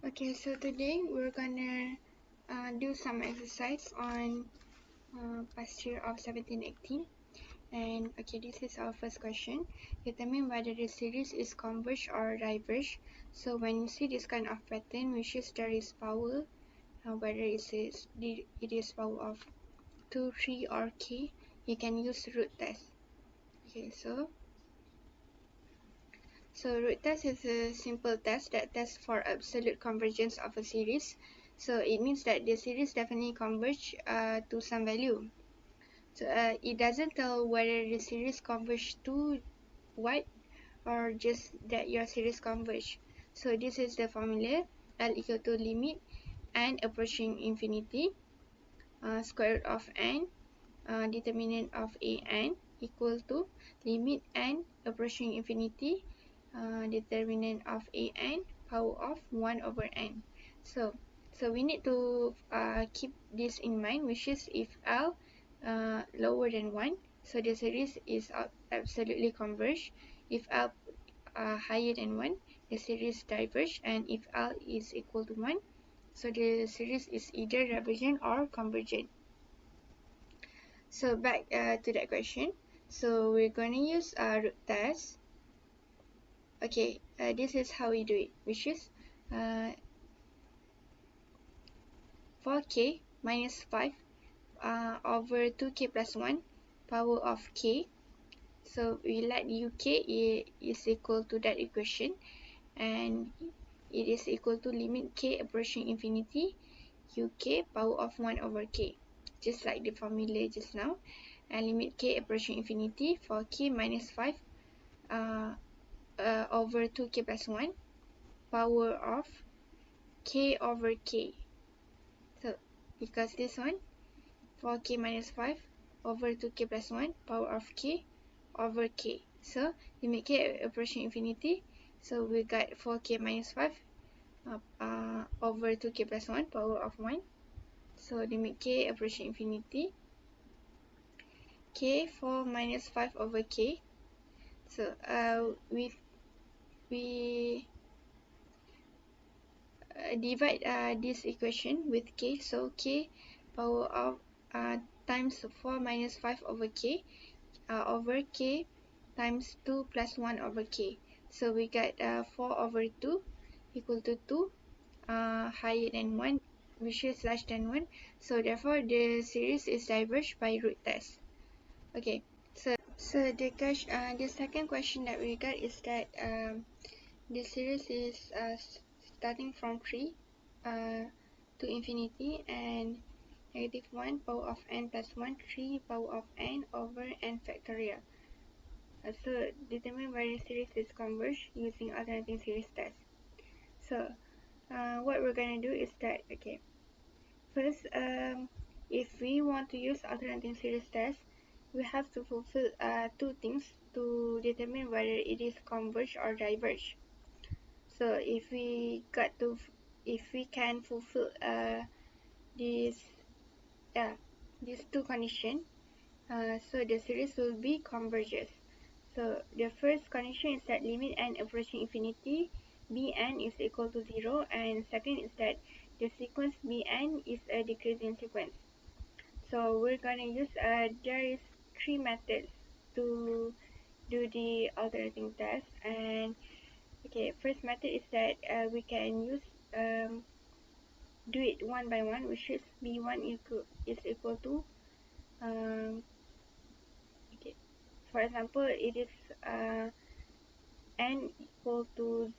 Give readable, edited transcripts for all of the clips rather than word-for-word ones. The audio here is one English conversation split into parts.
Okay, so today we're gonna do some exercise on past year of 1718. And okay, this is our first question. Determine whether the series is converge or diverge. So when you see this kind of pattern, which is there is power, whether it is power of 2, 3 or k, you can use root test. Okay, so root test is a simple test that tests for absolute convergence of a series. So it means that the series definitely converge to some value. So it doesn't tell whether the series converge to what or just that your series converge. So this is the formula: L equal to limit n approaching infinity square root of n determinant of a n equal to limit n approaching infinity determinant of a n power of 1 over n. So we need to keep this in mind, which is if L lower than 1, so the series is absolutely converge. If L higher than 1, the series diverge, and if L is equal to 1, so the series is either divergent or convergent. So back to that question. So we're going to use root test. Okay, this is how we do it, which is 4k minus 5 over 2k plus 1 power of k. So we let uk is equal to that equation, and it is equal to limit k approaching infinity uk power of 1 over k, just like the formula just now. And limit k approaching infinity for k minus 5 over 2k plus 1 power of k over k. So because this one 4k minus 5 over 2k plus 1 power of k over k. So limit k approaching infinity, so we got 4k minus 5 over 2k plus 1 power of 1. So limit k approaching infinity, k 4 minus 5 over k. So we divide this equation with k. So k power of times 4 minus 5 over k over k times 2 plus 1 over k. So we get 4 over 2 equal to 2 higher than 1, which is less than 1. So therefore the series is diverged by root test. Okay, so the second question that we got is that the series is starting from 3 to infinity, and negative 1 power of n plus 1 3 power of n over n factorial. So determine whether series is converged using alternating series test. So what we're going to do is that, okay, first if we want to use alternating series test, we have to fulfill two things to determine whether it is converge or diverge. So if we can fulfill these two conditions, so the series will be converges. So the first condition is that limit n approaching infinity bn is equal to 0, and second is that the sequence bn is a decreasing sequence. So we're going to use there is 3 methods to do the alternating test. And okay, first method is that we can use do it one by one, which is b1 is equal to okay, for example, it is n equal to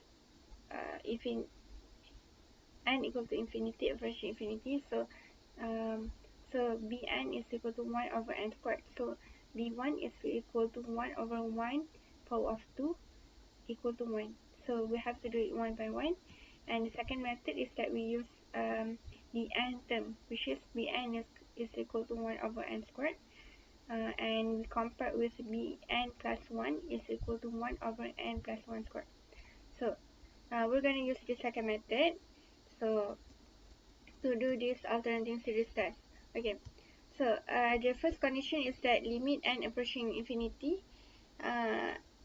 n equal to infinity approaching infinity. So bn is equal to 1 over n squared. So b1 is equal to 1 over 1 power of 2 equal to 1. So we have to do it one by one. And the second method is that we use the n term, which is bn is equal to 1 over n squared. And we compare with bn plus 1 is equal to 1 over n plus 1 squared. So we're going to use the second method, so to do this alternating series test. Okay, so the first condition is that limit n approaching infinity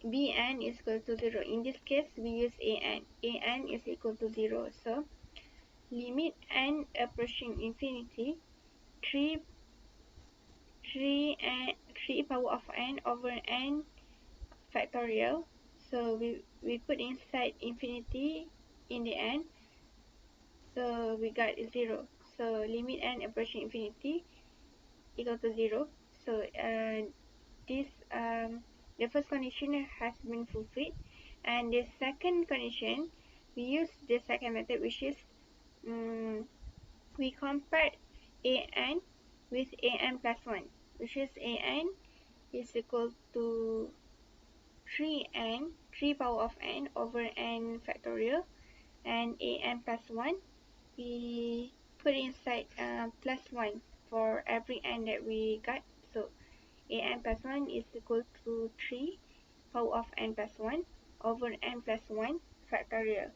bn is equal to 0. In this case, we use an is equal to 0. So limit n approaching infinity 3 power of n over n factorial. So we put inside infinity in the end, so we got 0. So limit n approaching infinity equal to 0. So this the first condition has been fulfilled, and the second condition we use the second method, which is we compare an with an plus 1, which is an is equal to 3 power of n over n factorial, and an plus 1 we put inside plus 1 for every n that we got. So an plus 1 is equal to 3 power of n plus 1 over n plus 1 factorial.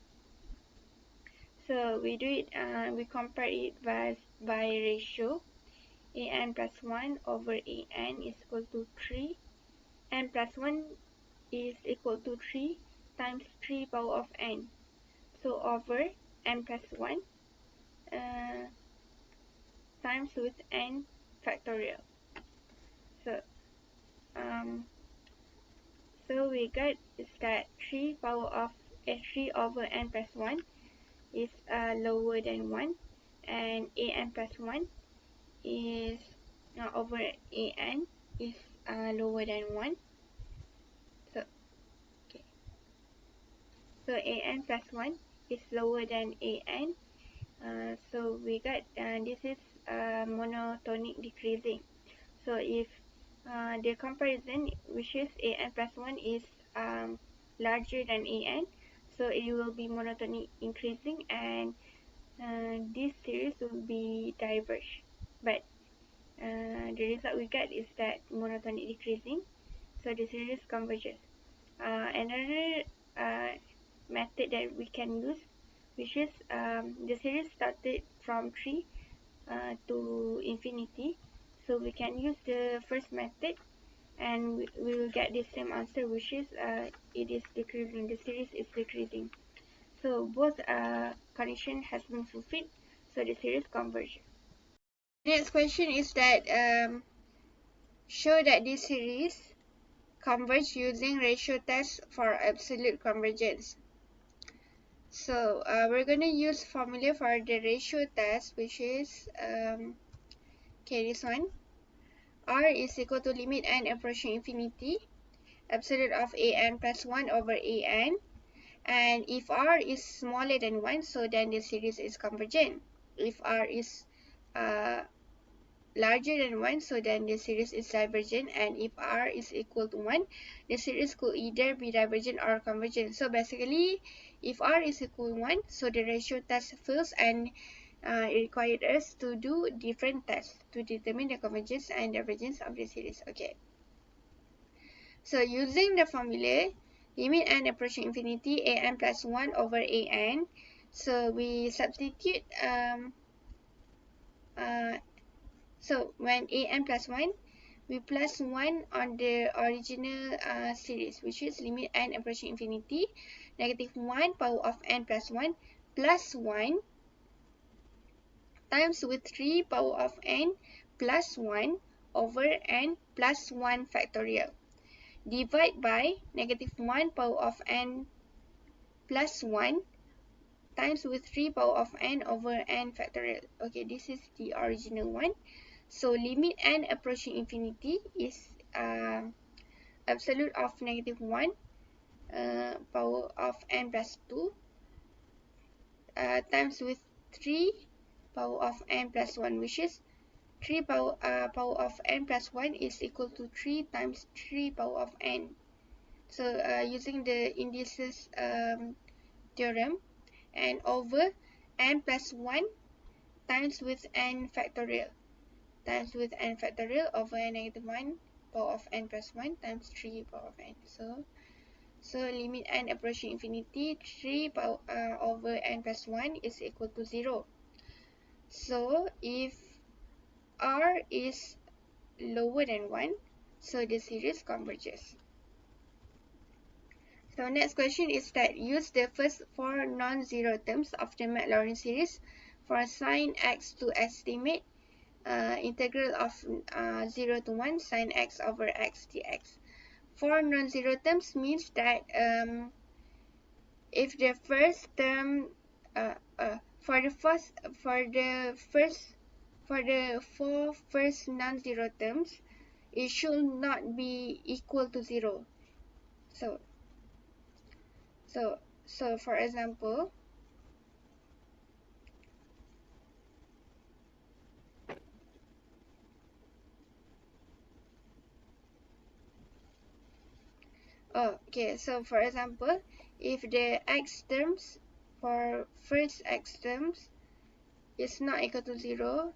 So we do it, we compare it by ratio. An plus 1 over an is equal to 3. N plus 1 is equal to 3 times 3 power of n. So over n plus 1 times with n factorial. So so we got is that 3 over n plus 1 is lower than 1, and an plus 1 is over an is lower than 1. So okay, so an plus 1 is lower than an. So we got this is monotonic decreasing. So if the comparison, which is an plus 1 is larger than an, so it will be monotonic increasing, and this series will be diverged. But the result we get is that monotonic decreasing, so the series converges. Another method that we can use, which is the series started from 3 to infinity, so we can use the first method, and we will get the same answer, which is it is decreasing, the series is decreasing. So both condition has been fulfilled, so the series converges. Next question is that show that this series converge using ratio test for absolute convergence. So we're going to use formula for the ratio test, which is okay, this one. R is equal to limit n approaching infinity absolute of an plus 1 over an, and if R is smaller than 1, so then the series is convergent. If R is larger than 1, so then the series is divergent, and if R is equal to 1, the series could either be divergent or convergent. So basically, if R is equal to 1, so the ratio test fails, and it required us to do different tests to determine the convergence and divergence of the series. Okay. So using the formula, limit n approaching infinity an plus 1 over an. So we substitute so when an plus 1, we plus 1 on the original series, which is limit n approaching infinity, negative 1 power of n plus 1 plus 1 times with 3 power of n plus 1 over n plus 1 factorial, divide by negative 1 power of n plus 1 times with 3 power of n over n factorial. Okay, this is the original one. So limit n approaching infinity is absolute of negative 1 power of n plus 2 times with 3 power of n plus 1, which is 3 power of n plus 1 is equal to 3 times 3 power of n. So using the indices theorem, and over n plus 1 times with n factorial over negative 1 power of n plus 1 times 3 power of n. So limit n approaching infinity, 3 power over n plus 1 is equal to 0. So if R is lower than 1, so the series converges. So next question is that use the first 4 non-zero terms of the Maclaurin series For sin x to estimate, integral of 0 to 1 sin x over x dx. For non-zero terms means that if the first term for the four first non-zero terms, it should not be equal to 0. So for example, if the x terms for first x terms is not equal to 0,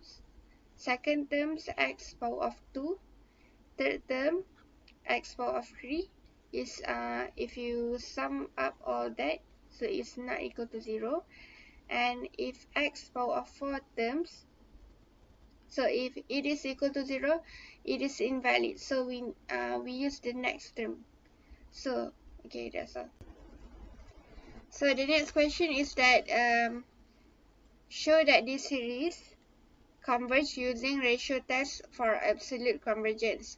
second terms x power of 2, third term x power of 3 is if you sum up all that, so it's not equal to 0. And if x power of 4 terms, so if it is equal to 0, it is invalid, so we use the next term. So okay, that's all. So the next question is that show that this series converge using ratio test for absolute convergence.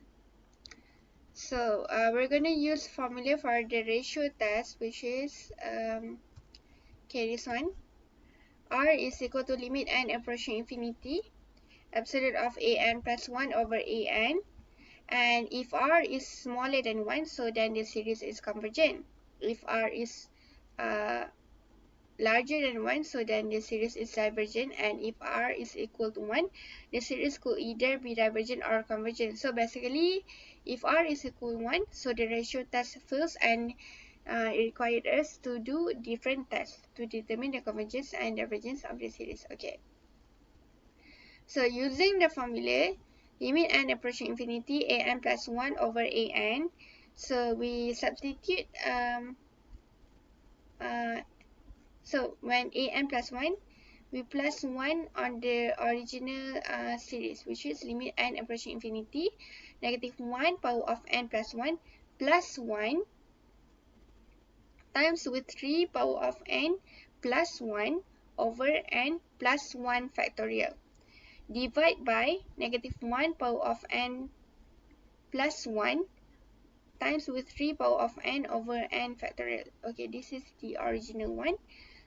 So we're going to use formula for the ratio test, which is this one. R is equal to limit n approaching infinity, absolute of an plus 1 over an. And if R is smaller than 1, so then the series is convergent. If R is larger than 1, so then the series is divergent. And if R is equal to 1, the series could either be divergent or convergent. So basically, if R is equal to 1, so the ratio test fails, and it required us to do different tests to determine the convergence and divergence of the series. Okay. So using the formula, limit n approaching infinity, an plus 1 over an. So we substitute, so when an plus 1, we plus 1 on the original series, which is limit n approaching infinity, negative 1 power of n plus 1 plus 1 times with 3 power of n plus 1 over n plus 1 factorial. Divide by negative 1 power of n plus 1 times with 3 power of n over n factorial. Okay, this is the original one.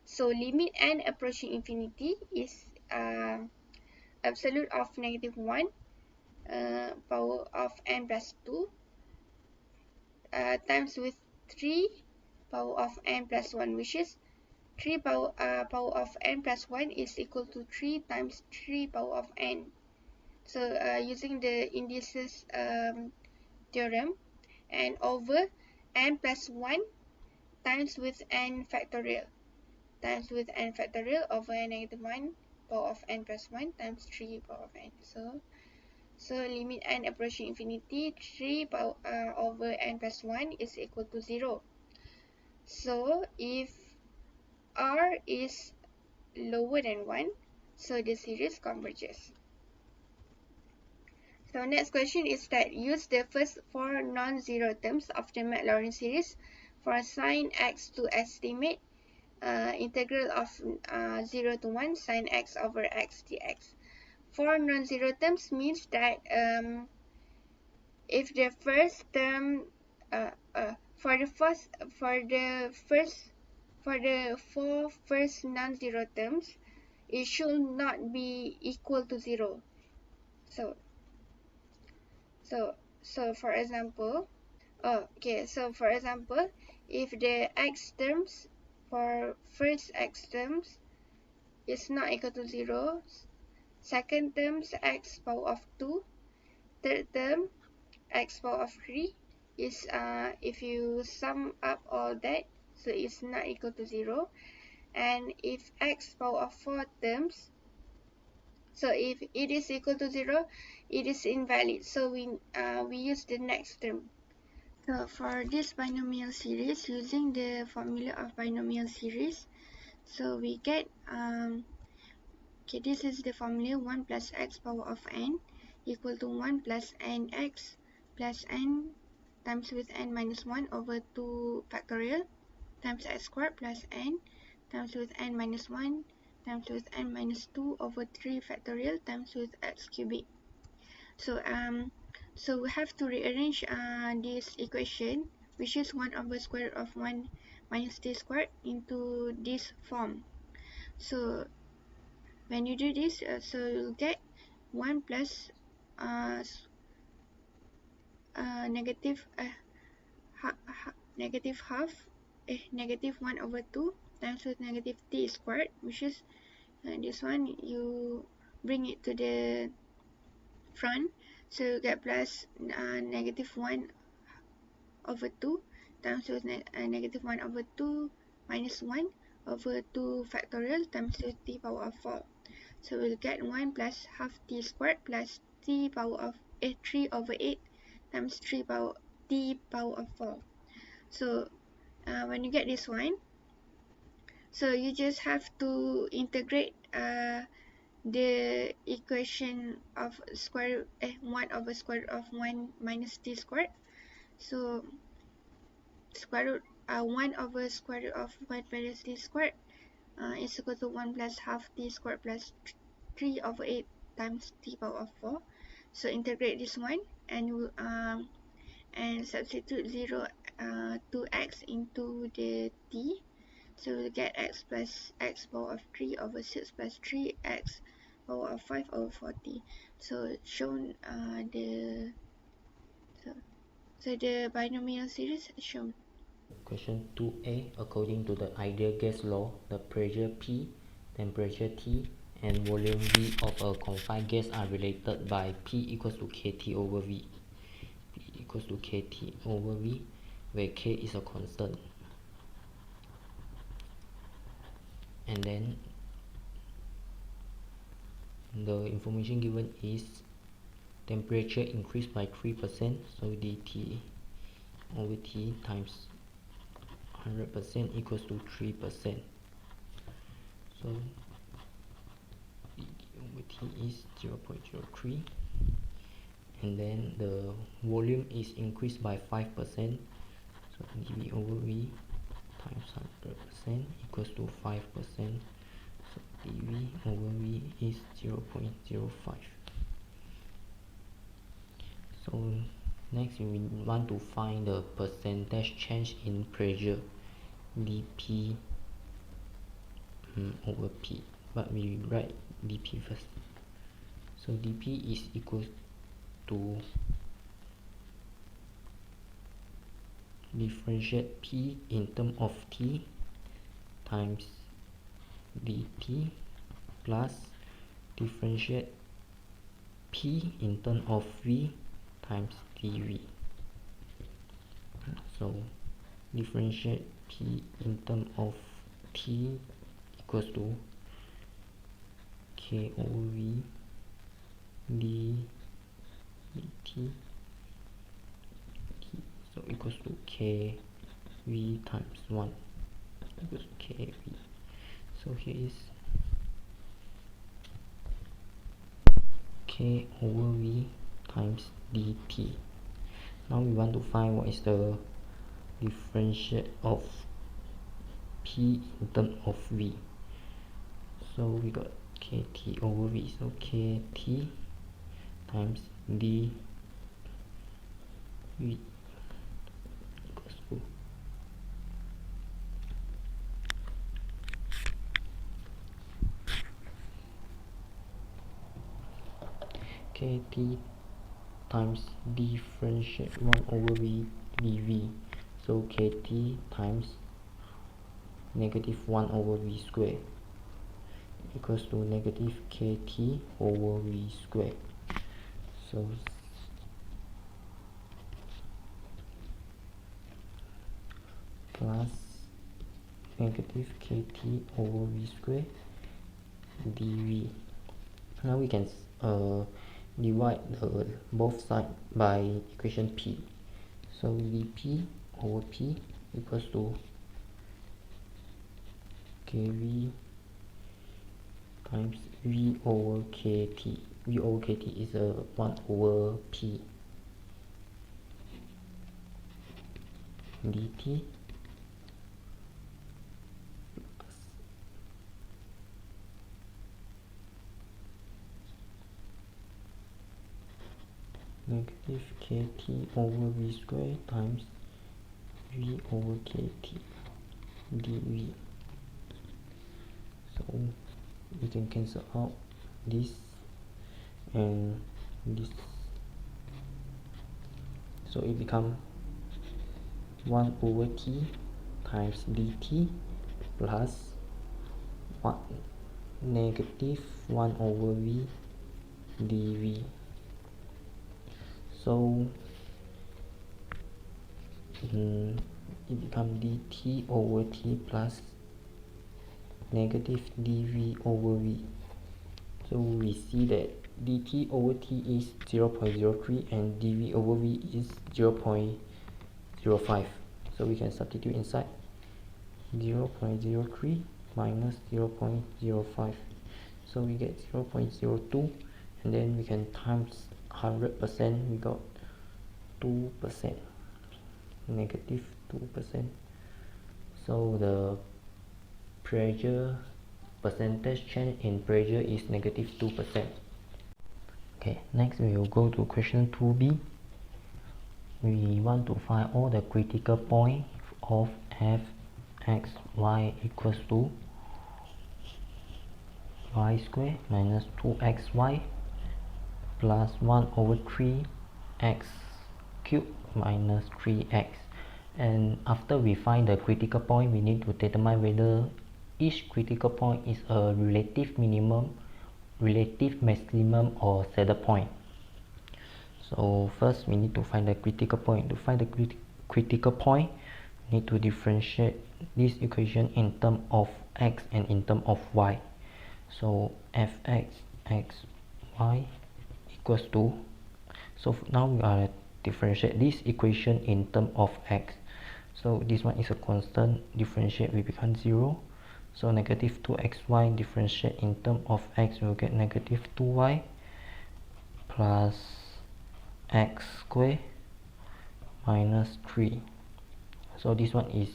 So limit n approaching infinity is absolute of negative 1 power of n plus 2 times with 3 power of n plus 1, which is 3 power of n plus 1 is equal to 3 times 3 power of n. So using the indices theorem, and over n plus 1 times with n factorial over negative 1 power of n plus 1 times 3 power of n. So limit n approaching infinity, 3 power over n plus 1 is equal to 0. So if R is lower than 1, so the series converges. So next question is that use the first 4 non-zero terms of the Maclaurin series for sin x to estimate integral of 0 to 1 sin x over x dx. 4 non-zero terms means that if the first term for the four first non-zero terms, it should not be equal to 0. So for example, if the x terms for first x terms is not equal to 0, second terms x power of 2, third term x power of 3 is if you sum up all that, so it's not equal to 0. And if x power of 4 terms, so if it is equal to 0, it is invalid, so we use the next term. So for this binomial series, using the formula of binomial series, so we get this is the formula 1 plus x power of n equal to 1 plus nx plus n times with n minus 1 over 2 factorial times x squared plus n times with n minus 1 times with n minus 2 over 3 factorial times with x cubic. So we have to rearrange this equation, which is 1 over square root of 1 minus t squared, into this form. So when you do this, so you'll get 1 plus negative negative 1 over 2 times with negative t squared, which is this one. You bring it to the front, so you get plus negative 1 over 2 times with negative 1 over 2 minus 1 over 2 factorial times with t power of 4. So we'll get 1 plus half t squared plus t power of 3 over 8 times t power of 4. So when you get this one, so you just have to integrate the equation of 1 over square root of 1 minus t squared. So square root 1 over square root of 1 minus t squared is equal to 1 plus half t squared plus 3 over 8 times t power of 4. So integrate this one and substitute 0 to x into the t. So we'll get x plus x power of 3 over 6 plus 3x power of 5 over 40. So shown so the binomial series is shown. Question 2a. According to the ideal gas law, the pressure P, temperature T, and volume V of a confined gas are related by P equals to kT over V. P equals to kT over V, where K is a constant. And then the information given is temperature increased by 3%, so dt over T times 100% equals to 3%. So dt over T is 0.03, and then the volume is increased by 5%, so dV over V times 100% equals to 5%, so dV over V is 0.05. So next we want to find the percentage change in pressure, dP over P, but we write dP first. So dP is equal to differentiate P in terms of T times dt plus differentiate P in terms of V times dV. So differentiate P in terms of T equals to K over V dt, so equals to KV times 1 equals to KV. So here is K over V times dt. Now we want to find what is the differential of P in terms of V. So we got KT over V, so KT times dV equals to KT times differentiate 1 over V dV, so KT times negative 1 over V square equals to negative KT over V square. So plus negative KT over V square dV. Now we can divide both sides by equation P. So dP over P equals to KV times V over KT. V over KT is 1 over P dt negative kt over v square times v over kt dv. So we can cancel out this and this, so it becomes 1 over t times dt plus 1 negative 1 over v dv. So it becomes dt over t plus negative dv over v. So we see that dt over t is 0.03 and dv over v is 0.05. So we can substitute inside 0.03 minus 0.05. So we get 0.02, and then we can times 100%, we got 2%, negative 2%. So the pressure percentage change in pressure is negative 2%. Okay, next we will go to question 2b. We want to find all the critical points of f x y equals to y squared minus 2xy plus 1 over 3 x cubed minus 3x. And after we find the critical point, we need to determine whether each critical point is a relative minimum, relative maximum, or saddle point. So first we need to find the critical point. To find the critical point, we need to differentiate this equation in terms of x and in terms of y. So fx x y equals to, so now we are differentiate this equation in terms of x. So this one is a constant, differentiate will become 0. So negative 2xy differentiate in terms of x, we will get negative 2y plus x squared minus 3. So this one is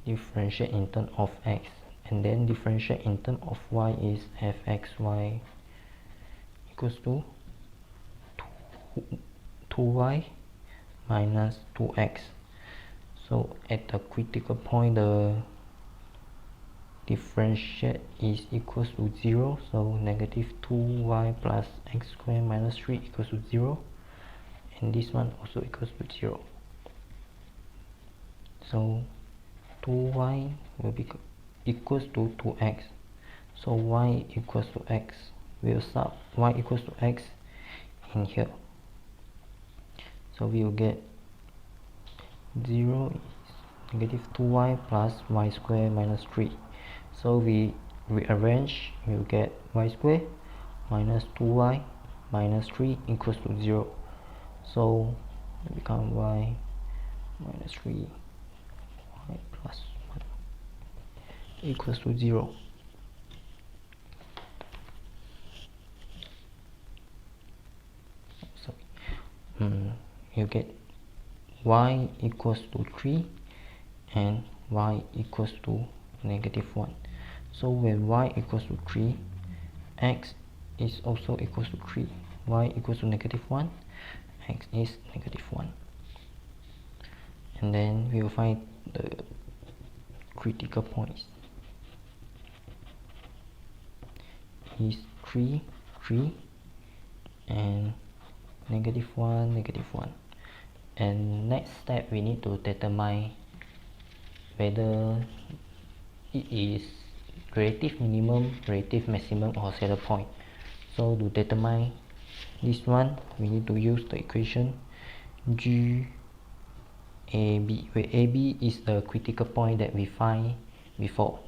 differentiate in terms of x, and then differentiate in terms of y is fxy equals to 2y minus 2x. So at the critical point, the differentiate is equals to 0. So negative 2y plus x squared minus 3 equals to 0, and this one also equals to 0. So 2y will be equals to 2x. So y equals to x. We'll sub y equals to x in here. So we will get 0 is negative 2y plus y squared minus 3. So we rearrange, we will get y squared minus 2y minus 3 equals to 0. So it becomes y minus 3 y plus 1 equals to 0. You get y equals to 3 and y equals to negative 1. So when y equals to 3, x is also equals to 3. Y equals to negative 1, x is negative 1. And then we will find the critical points. Is 3, 3, and negative 1, negative 1. And next step, we need to determine whether it is relative minimum, relative maximum, or saddle point. So to determine this one, we need to use the equation GAB, where AB is the critical point that we find before.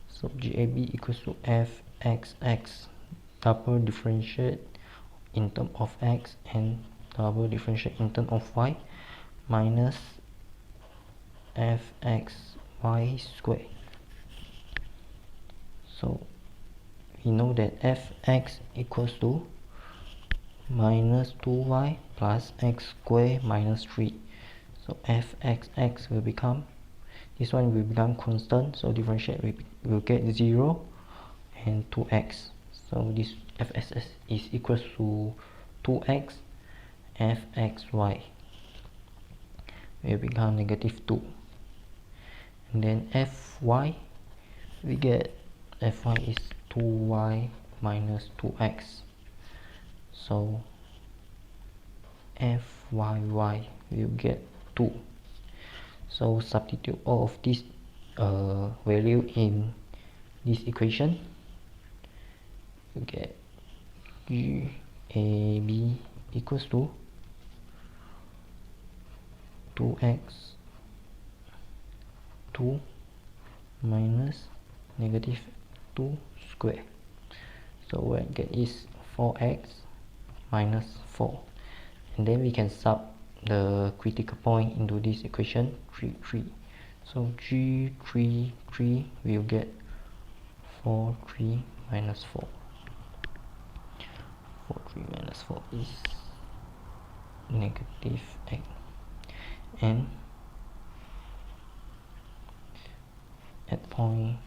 So GAB equals to fxx double differentiate in terms of x and double differentiate in terms of y minus fxy squared. So we know that fx equals to minus 2y plus x squared minus 3. So fxx will become, this one will become constant, so differentiate we will get 0 and 2x. So this fxx is equals to 2x, fxy will become negative 2, and then fy we get fy is 2y minus 2x, so fyy will get 2. So substitute all of this value in this equation, you get UAB equals to 2x 2 minus negative 2 square. So what I get is 4x minus 4, and then we can sub the critical point into this equation 3 3. So G3 3 will get 4 3 minus 4. 4 3 minus 4 is negative 8, and at point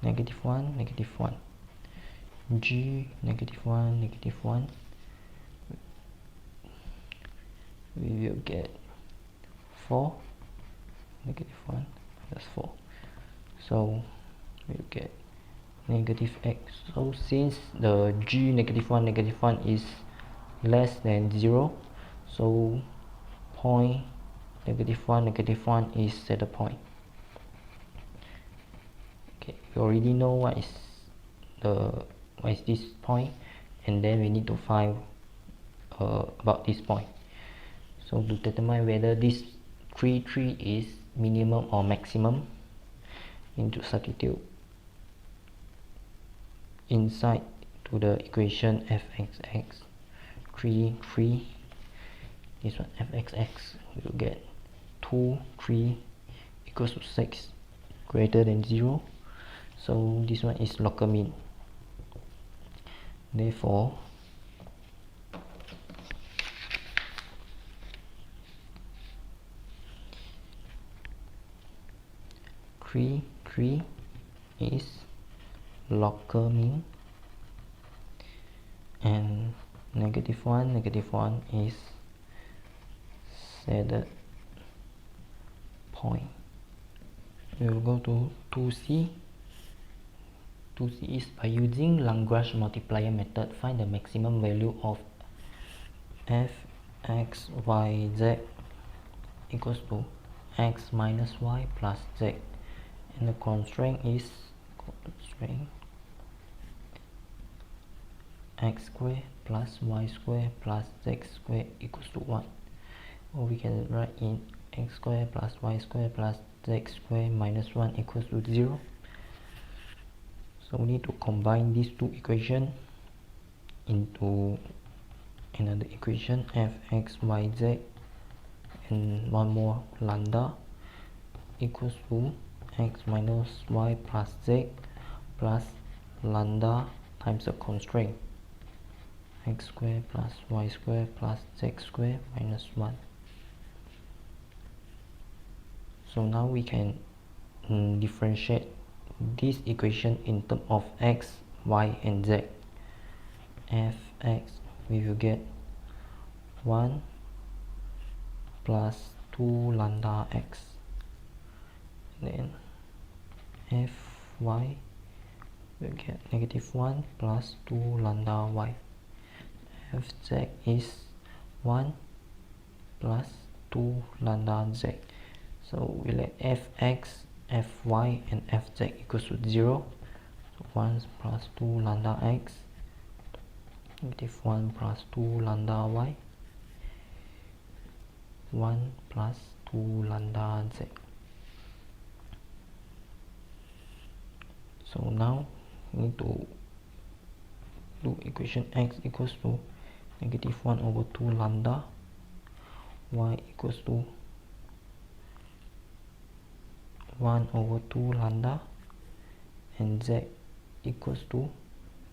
negative 1 negative 1, G negative 1 negative 1, we will get 4 negative 1 minus 4, so we'll get negative x. So since the G negative 1 is less than 0, so point negative 1 is center point. Okay, we already know what is this point, and then we need to find about this point. So to determine whether this 3 3 is minimum or maximum, we need to substitute inside to the equation fxx 3 3, this one fxx will get 2 3 equals to 6 greater than 0, so this one is local mean. Therefore three is local mean, and negative 1 is saddle point. We will go to 2c. 2c is by using Lagrange multiplier method, find the maximum value of f x y z equals to x minus y plus z, and the constraint is x squared plus y squared plus z squared equals to 1, or we can write in x squared plus y squared plus z squared minus 1 equals to 0. So we need to combine these two equations into another equation, fxyz and one more lambda equals to x minus y plus z plus lambda times the constraint x squared plus y squared plus z squared minus 1. So now we can differentiate this equation in terms of x, y and z. Fx we will get 1 plus 2 lambda x, then fy will get negative 1 plus 2 lambda y. Fz is 1 plus 2 lambda z. So we let fx, fy and fz equals to 0. So 1 plus 2 lambda x, negative 1 plus 2 lambda y, 1 plus 2 lambda z. So now we need to do equation x equals to negative 1 over 2 lambda, y equals to 1 over 2 lambda, and z equals to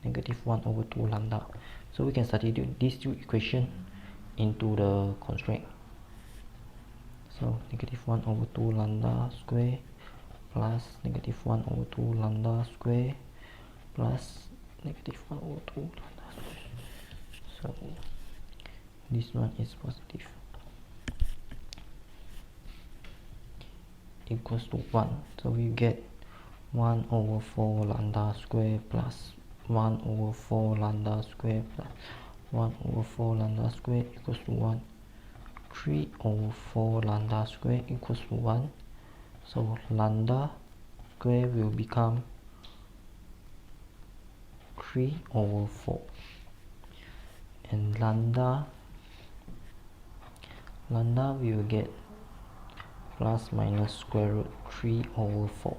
negative 1 over 2 lambda. So we can substitute these two equations into the constraint. So negative 1 over 2 lambda square plus negative 1 over 2 lambda square plus negative 1 over 2 lambda square. So this one is positive, equals to 1. So we get 1 over 4 lambda square plus 1 over 4 lambda square plus 1 over 4 lambda square equals to 1. 3 over 4 lambda square equals to 1. So lambda square will become 3 over 4. And lambda will get plus minus square root 3 over 4.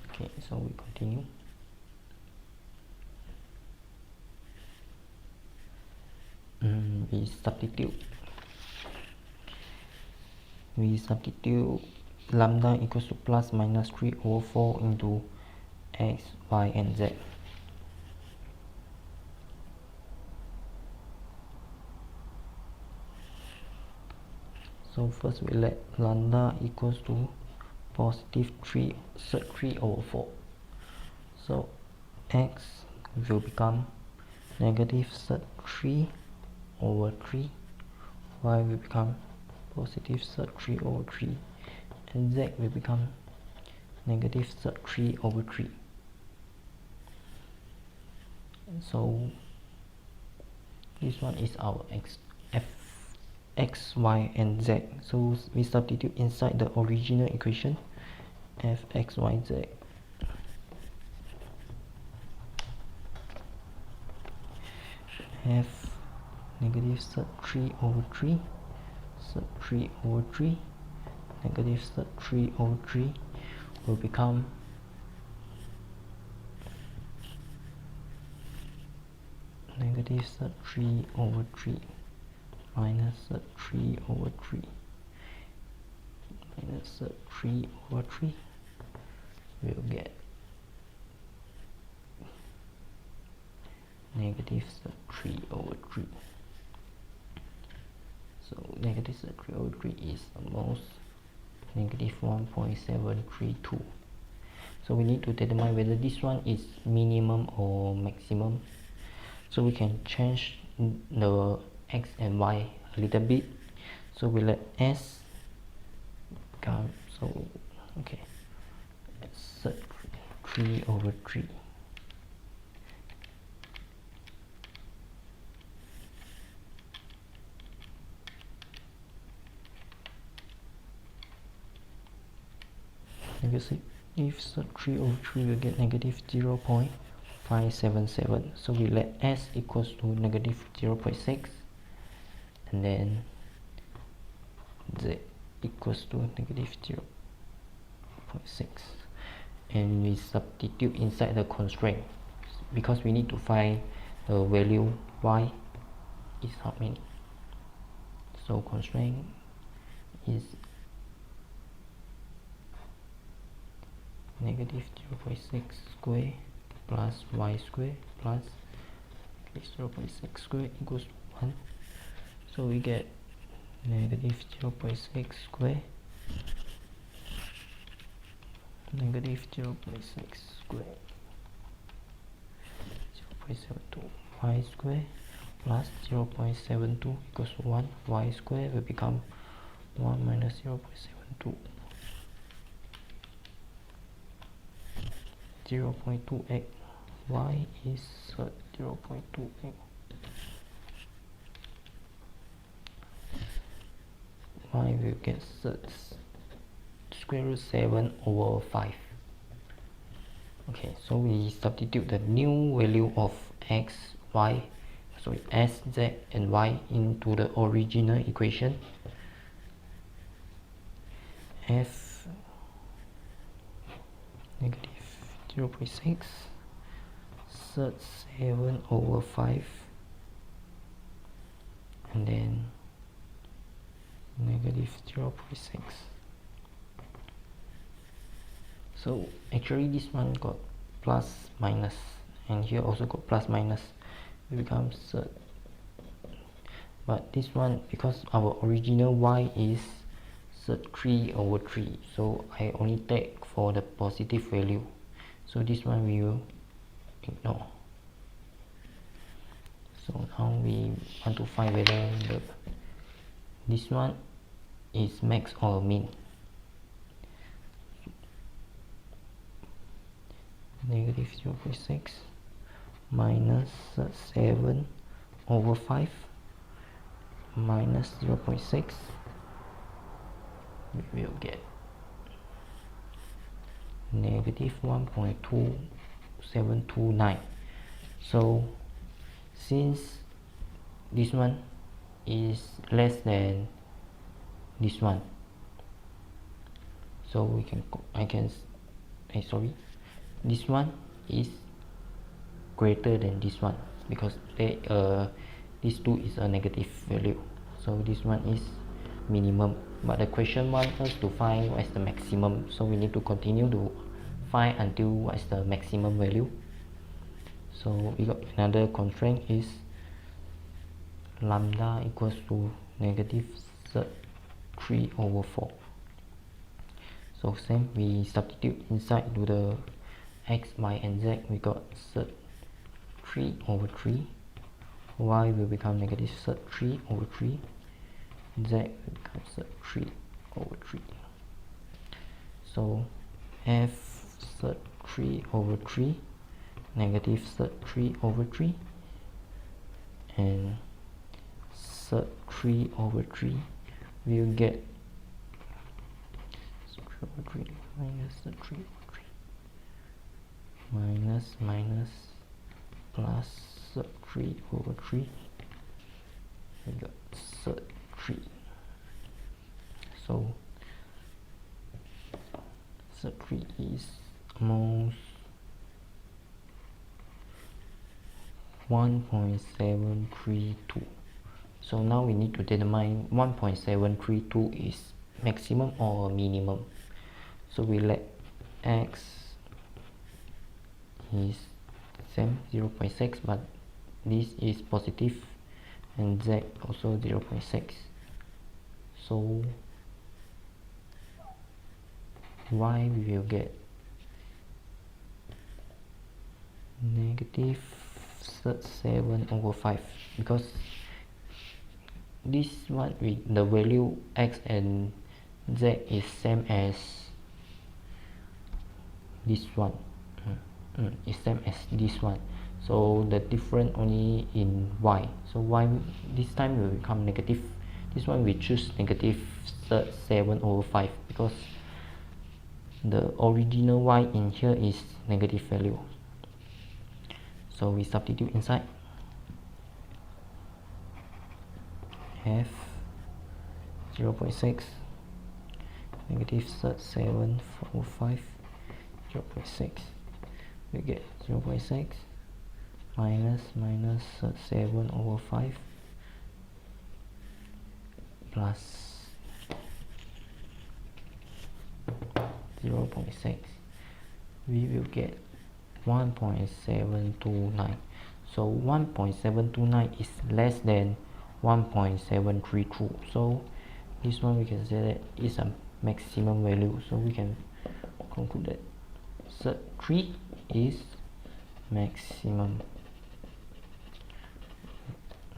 Okay, so we continue. We substitute lambda equals to plus minus 3 over 4 into x, y, and z. So first we let lambda equals to positive 3 over 4. So x will become negative 3 over 3, y will become positive 3 over 3, and z will become negative 3 over 3. So this one is our x, y, and z. So we substitute inside the original equation f x, y, z. F negative 3 over 3, 3 over 3, negative 3 over 3 will become negative 3 over 3 minus 3 over 3 minus 3 over 3 will get negative 3 over 3. So negative 3 over 3 is almost negative 1.732. So we need to determine whether this one is minimum or maximum. So we can change the x and y a little bit. So we let s become, so okay, let's 3 over 3. If 3 over 3 will get negative 0.577. So we let s equals to negative 0.6, and then z equals to negative 0.6, and we substitute inside the constraint because we need to find the value y is how many. So constraint is negative 0.6 square plus y square plus 0.6 square equals to 1. So we get negative 0.6 square negative 0.6 square 0.72 y square plus 0.72 equals to 1. Y square will become 1 minus 0.72, 0.28. Y is 0.28. Y will get square root 7 over 5. Okay, so we substitute the new value of x, y, sorry, s, z, and y into the original equation. F negative 0.6, 7 over 5, and then negative 0.6. So actually this one got plus minus, and here also got plus minus, it becomes but this one, because our original y is 3 over 3, so I only take for the positive value. so this one we will ignore. So now we want to find whether this one is max or min. Negative 0.6 minus 7 over 5 minus 0.6, we will get negative 1.2729. So since this one is less than this one, so we can this one is greater than this one because this two is a negative value, so this one is minimum. But the question wants us to find what is the maximum, so we need to continue to find until what is the maximum value. So we got another constraint is lambda equals to negative 3 over 4. So same, we substitute inside to the x, y and z. We got 3 over 3, y will become negative 3 over 3, z will become 3 over 3. So f 3 over 3, negative 3 over 3, and 3 over 3 will get 3 over 3 minus 3 over 3 minus plus 3 over 3, we got 3. So 3 is almost 1.732. So now we need to determine 1.732 is maximum or minimum. So we let x is same 0.6, but this is positive, and z also 0.6. So y we will get negative 7 over 5 because this one with the value x and z is same as this one. Is same as this one, so the difference only in y. So y this time will become negative. This one we choose negative 7 over 5 because the original y in here is negative value. So we substitute inside f 0.6 negative 7 over 5 0.6, we get 0.6 minus 7 over 5 plus 0.6, we will get 1.729. so 1.729 is less than 1.732, so this one we can say that is a maximum value. So we can conclude that 3 is maximum.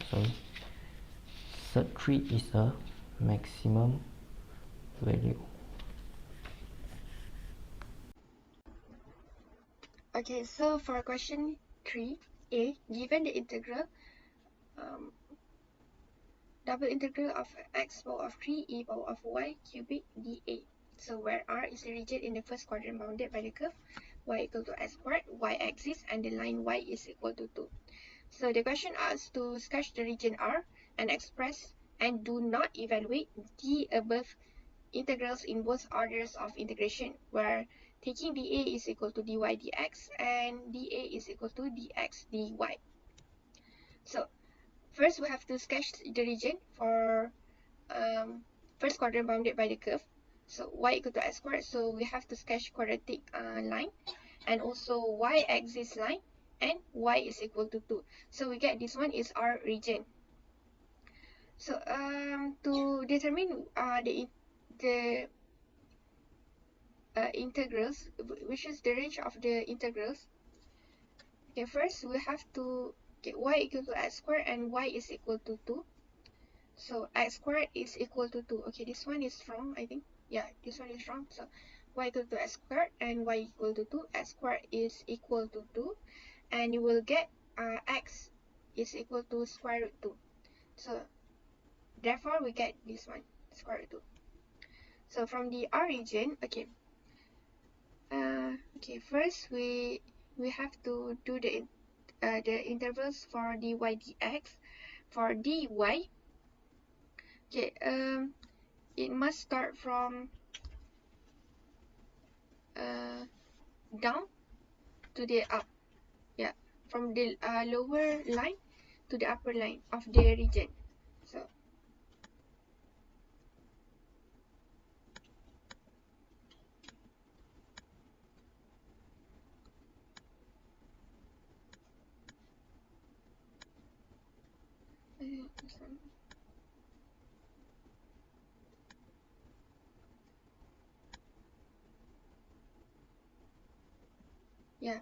Sorry, 3 is a maximum value. Okay, so for question 3a, given the integral double integral of x power of 3 e power of y cubic dA. So where R is the region in the first quadrant bounded by the curve y equal to x squared, y-axis, and the line y is equal to 2. So the question asks to sketch the region R and express and do not evaluate the above integrals in both orders of integration, where taking dA is equal to dy dx and dA is equal to dx dy. So first we have to sketch the region for first quadrant bounded by the curve. So y equal to x squared, so we have to sketch quadratic line, and also y-axis line, and y is equal to 2. So we get this one is our region. So to determine the integrals, which is the range of the integrals. Okay, first we have to get y equal to x squared and y is equal to 2. So x squared is equal to 2. Okay, this one is wrong, I think. Yeah, this one is wrong. So y equal to x squared and y equal to 2. X squared is equal to 2. And you will get x is equal to square root 2. So therefore we get this one, square root 2. So from the origin, okay. Okay, first we have to do the intervals for dy dx. For dy, okay, it must start from down to the up. Yeah, from the lower line to the upper line of the region. So yeah,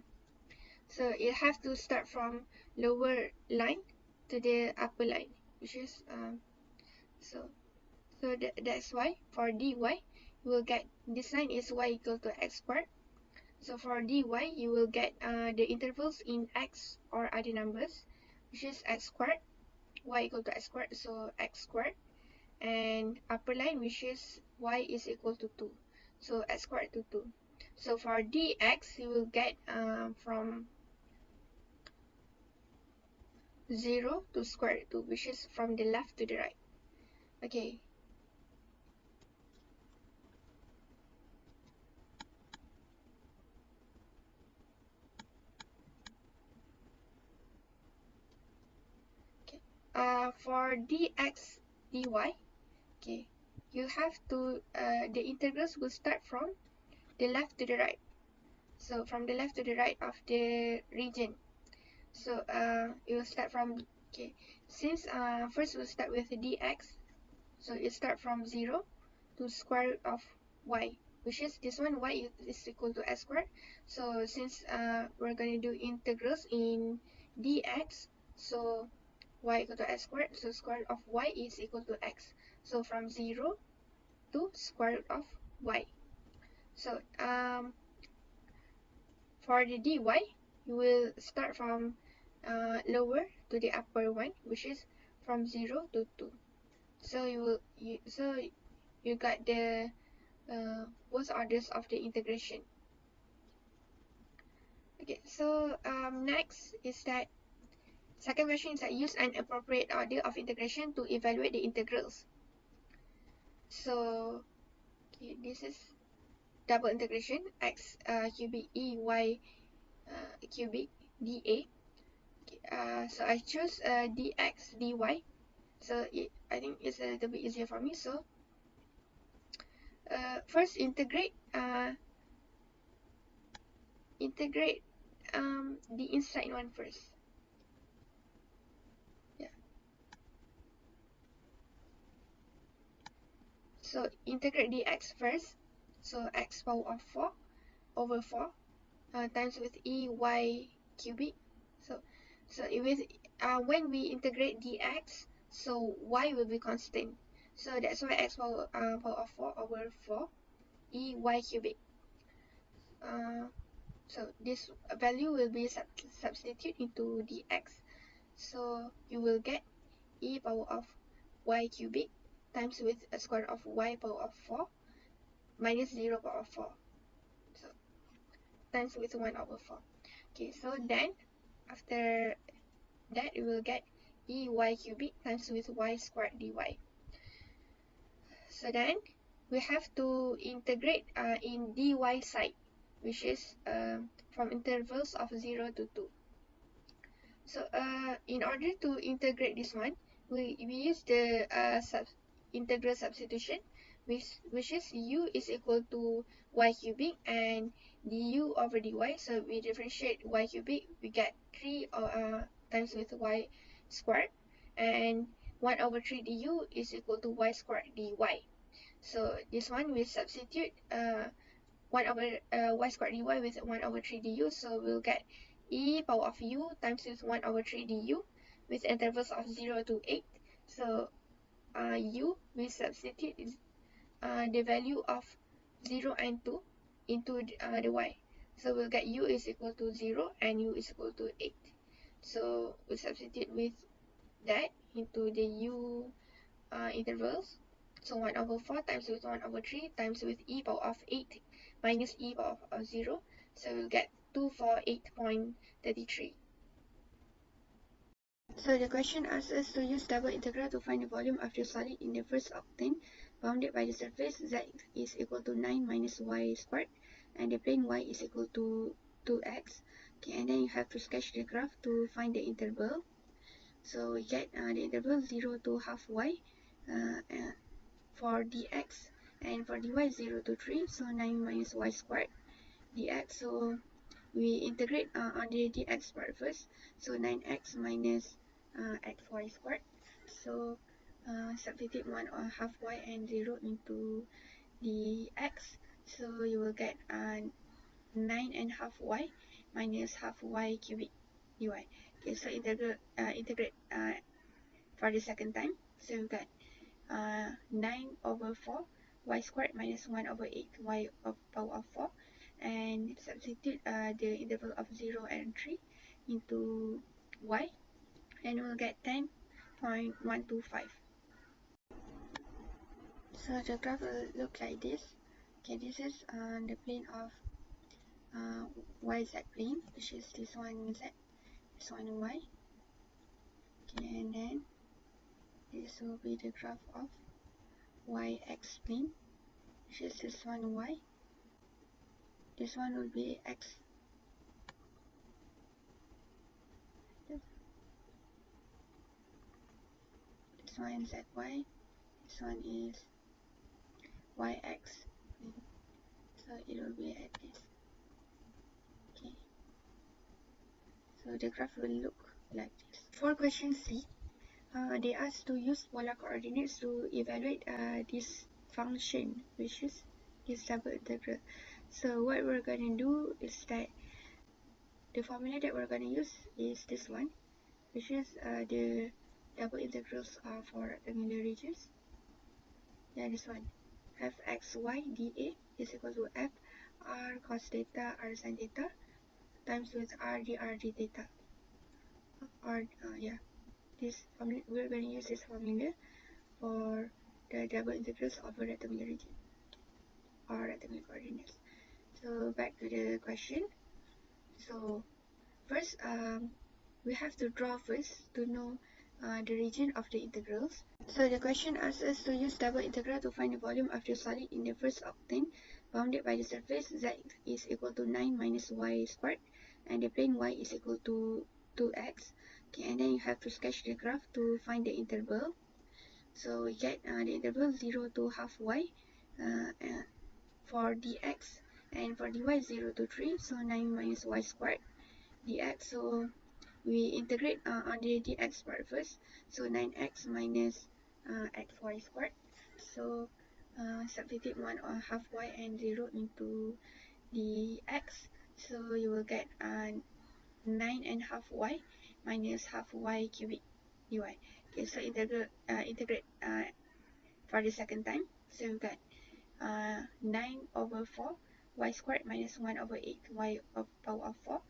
so it has to start from lower line to the upper line, which is so that's why for dy you will get this line is y equal to x squared. So for dy you will get the intervals in x or other numbers, which is x squared, y equal to x squared, so x squared, and upper line which is y is equal to 2, so x squared to 2. So for dx you will get from 0 to square root 2, which is from the left to the right. Okay, okay. For dx dy, okay, you have to the integrals will start from the left to the right. So from the left to the right of the region. So it will start from, okay, since first we'll start with the dx. So it start from 0 to square root of y, which is this one, y is equal to x squared. So since we're going to do integrals in dx, so y equal to x squared, so square root of y is equal to x. So from 0 to square root of y. So for the dy, you will start from lower to the upper one, which is from 0 to 2. So you got the both orders of the integration. Okay, so next is that second question is that use an appropriate order of integration to evaluate the integrals. So okay, this is double integration x cubic e y cubic dA. Okay, so I choose dx dy. So I think it's a little bit easier for me. So first integrate the inside one first. Yeah. So integrate dx first. So x power of 4 over 4 times with y cubic. So with when we integrate dx, so y will be constant. So that's why x power of 4 over 4 y cubic. So this value will be substituted into dx. So you will get e power of y cubic times with a square of y power of 4 minus 0 power of 4. So times with 1 over 4. Okay, so then after that you will get ey cubic times with y squared dy. So then we have to integrate in dy side, which is from intervals of 0 to 2. So in order to integrate this one, we use the integral substitution, which is u is equal to y cubic and du over dy. So we differentiate y cubic, we get 3 times with y squared, and 1 over 3 du is equal to y squared dy. So this one we substitute 1 over y squared dy with 1 over 3 du. So we'll get e power of u times with 1 over 3 du with intervals of 0 to 8. So u, we substitute the value of 0 and 2 into the y. So we'll get u is equal to 0 and u is equal to 8. So we substitute with that into the u intervals. So 1 over 4 times with 1 over 3 times with e power of 8 minus e power of 0. So we'll get 248.33. So the question asks us to use double integral to find the volume of the solid in the first octane bounded by the surface z is equal to 9 minus y squared and the plane y is equal to 2x. Okay, and then you have to sketch the graph to find the interval. So we get the interval 0 to half y for dx, and for dy 0 to 3, so 9 minus y squared dx. So we integrate on the dx part first, so 9x minus xy squared. So substitute 1 or half y and 0 into the x, so you will get 9 and half y minus half y cubic dy. Okay, so integrate for the second time, so you get 9 over 4 y squared minus 1 over 8 y power of 4, and substitute the interval of 0 and 3 into y, and we'll get 10.125. So the graph will look like this. Okay, this is the plane of yz plane, which is this one z, this one y. Okay, and then this will be the graph of yx plane, which is this one y. This one will be x. This one is zy. This one is yx. So it will be like this. Okay. So the graph will look like this. For question C, they asked to use polar coordinates to evaluate this function, which is this double integral. So what we're going to do is that the formula that we're going to use is this one, which is the double integrals for rectangular regions. Yeah, this one. Fxy dA is equal to f r cos theta r sin theta times with r dr d theta. Or yeah, this formula, we're going to use this formula for the double integrals of a rectangular region or rectangular coordinates. So back to the question. So first, we have to draw first to know the region of the integrals. So the question asks us to use double integral to find the volume of the solid in the first octane bounded by the surface z is equal to 9 minus y squared and the plane y is equal to 2x. Okay, and then you have to sketch the graph to find the interval. So we get the interval 0 to half y for dx, and for dy 0 to 3, so 9 minus y squared dx. So we integrate on the dx part first, so 9x minus xy squared. So substitute 1 or half y and 0 into the x, so you will get 9 and half y minus half y cubic dy. Okay, so integrate for the second time, so you get 9 over 4 y squared minus 1 over 8 y power of 4,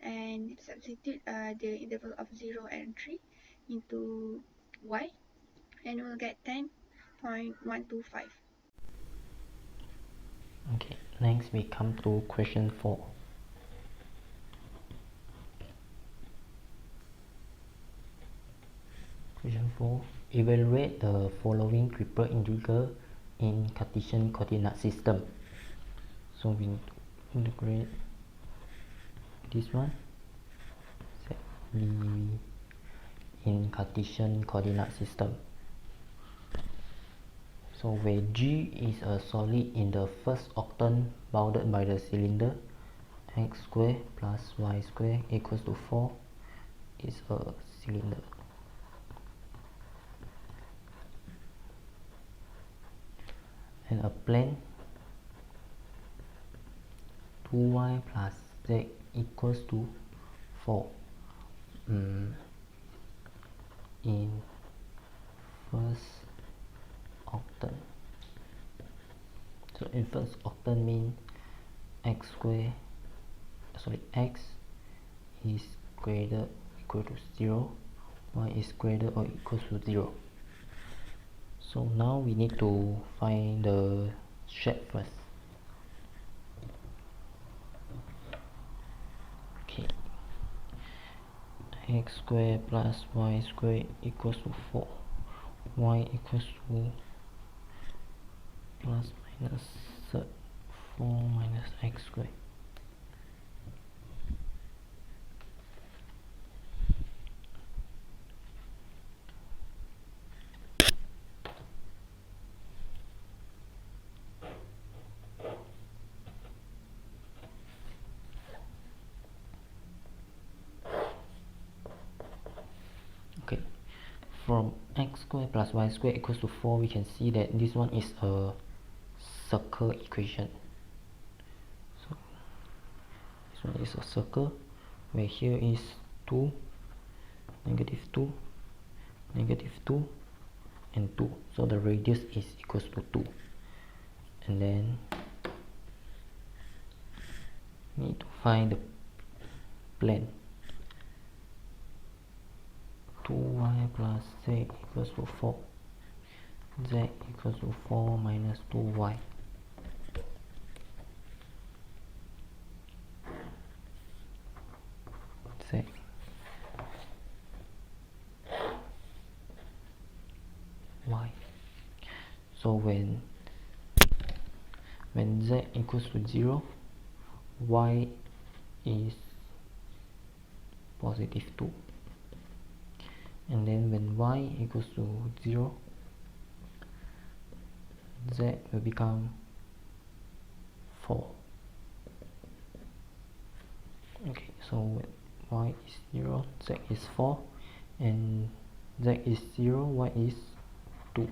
and substitute the interval of 0 and 3 into y, and we'll get 10.125. Okay, next we come to question 4. Question 4. Evaluate the following triple integral in Cartesian coordinate system. So we integrate this one set V in Cartesian coordinate system. So where G is a solid in the first octane bounded by the cylinder x squared plus y squared equals to 4 is a cylinder. And a plane 2y plus z equals to 4 in first octet. So in first octet means x is greater equal to 0, y is greater or equal to 0. So now we need to find the shape first. Okay, x squared plus y squared equals to 4, y equals to plus minus 4 minus x squared. Okay, from x squared plus y squared equals to 4, we can see that this one is a circle equation. So this one is a circle where here is 2, negative 2, negative 2 and 2. So the radius is equals to 2. And then we need to find the plane. 2y plus z equals to 4, z equals to 4 minus 2y. Z y. So when z equals to 0, y is positive 2, and then when y equals to 0, z will become 4. Okay, so when y is 0, z is 4, and z is 0, y is 2.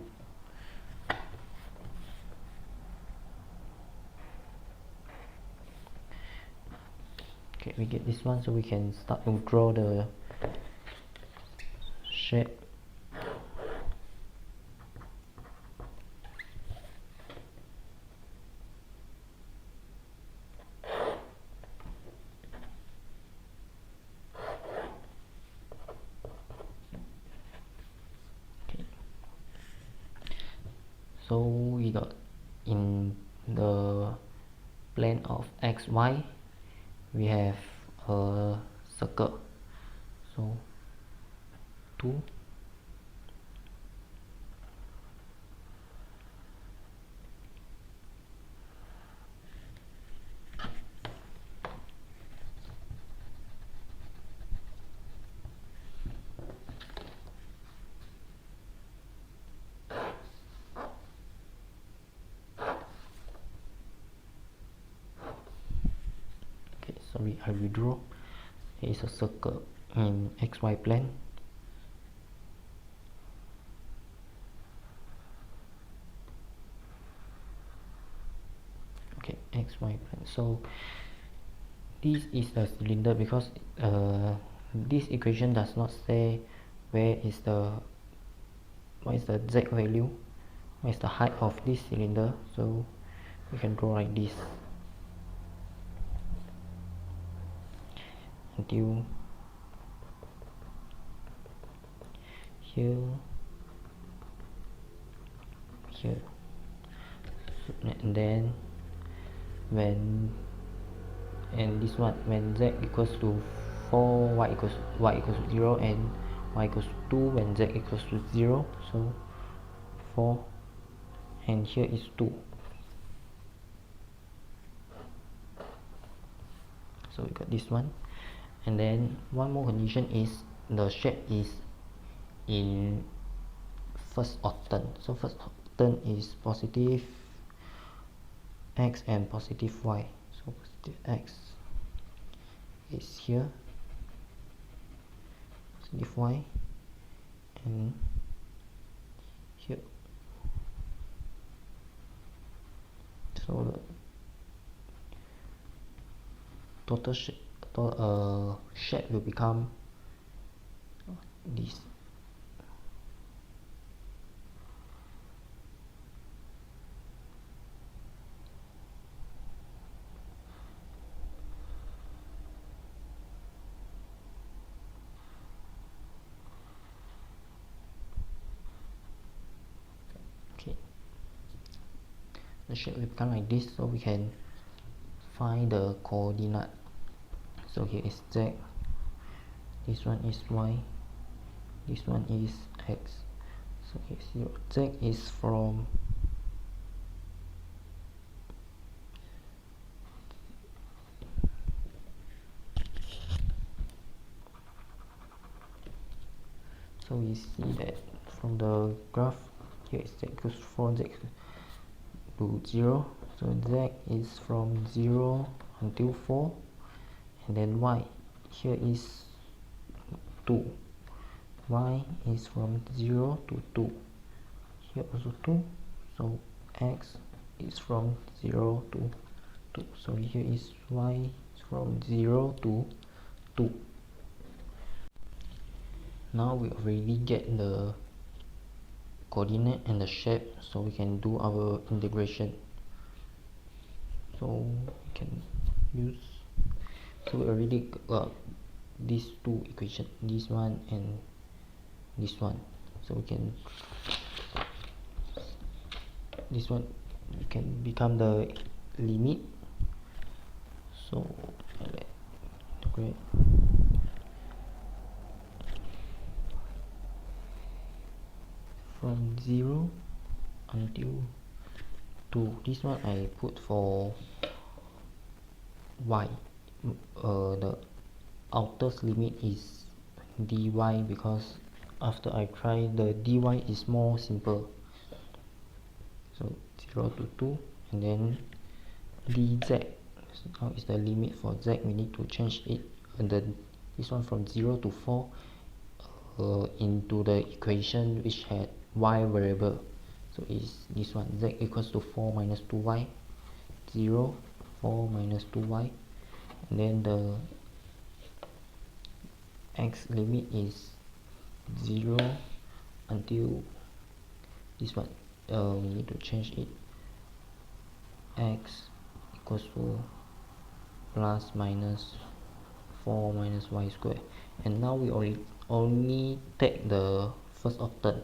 Okay, we get this one, so we can start to draw the shape. Okay. So we got in the plane of xy, we have a circle. So 2, okay, sorry, I redraw. It is a circle in xy plane. Okay, xy plane. So this is a cylinder because this equation does not say where is the what is the z value, what is the height of this cylinder. So we can draw like this until here, here. And then and this one, when z equals to 4, y equals to 0, and y equals to 2 when z equals to 0. So 4, and here is 2. So we got this one. And then one more condition is the shape is in first octet. So first octet is positive x and positive y. So positive x is here, positive y, and here. So total shape will become this. Okay, the shape will become like this, so we can find the coordinate. So here is z, this one is y, this one is x. So here's 0. Z is from so we see that from the graph here is z equals 4, z to 0. So z is from 0 until 4, and then y here is 2. Y is from 0 to 2. Here also 2. So x is from 0 to 2. So here is y is from 0 to 2. Now we already get the coordinate and the shape, so we can do our integration. So we can use, so we already got these two equations, this one and this one. So we can, this one can become the limit. So integrate from 0 until 2. This one I put for y. The outer limit is dy, because after I try, the dy is more simple. So 0 to 2, and then dz. So now is the limit for z. We need to change it, and then this one from 0 to 4 into the equation which had y variable. So is this one, z equals to 4 minus 2y, 0, 4 minus 2y, and then the x limit is 0 until this one. We need to change it, x equals to plus minus 4 minus y squared. And now we only take the first of term,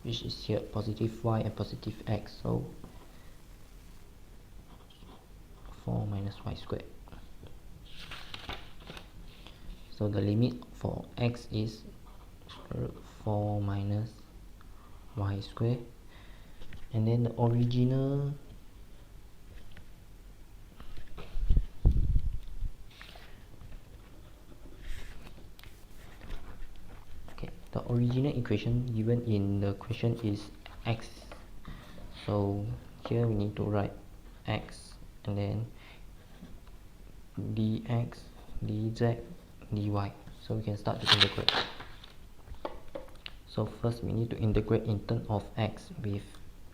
which is here positive y and positive x. So 4 minus y squared. So the limit for x is 4 minus y squared, and then the original equation given in the question is x. So here we need to write x, and then dx, dz, dy. So we can start to integrate. So first we need to integrate in terms of x with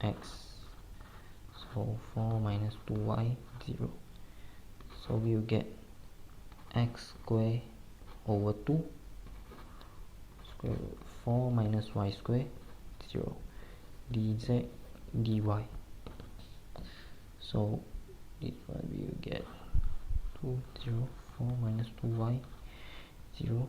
x. So 4 minus 2y, 0. So we will get x squared over 2 square root 4 minus y squared, 0, dz, dy. So this one we will get 2, 0, 4 minus 2y, 0.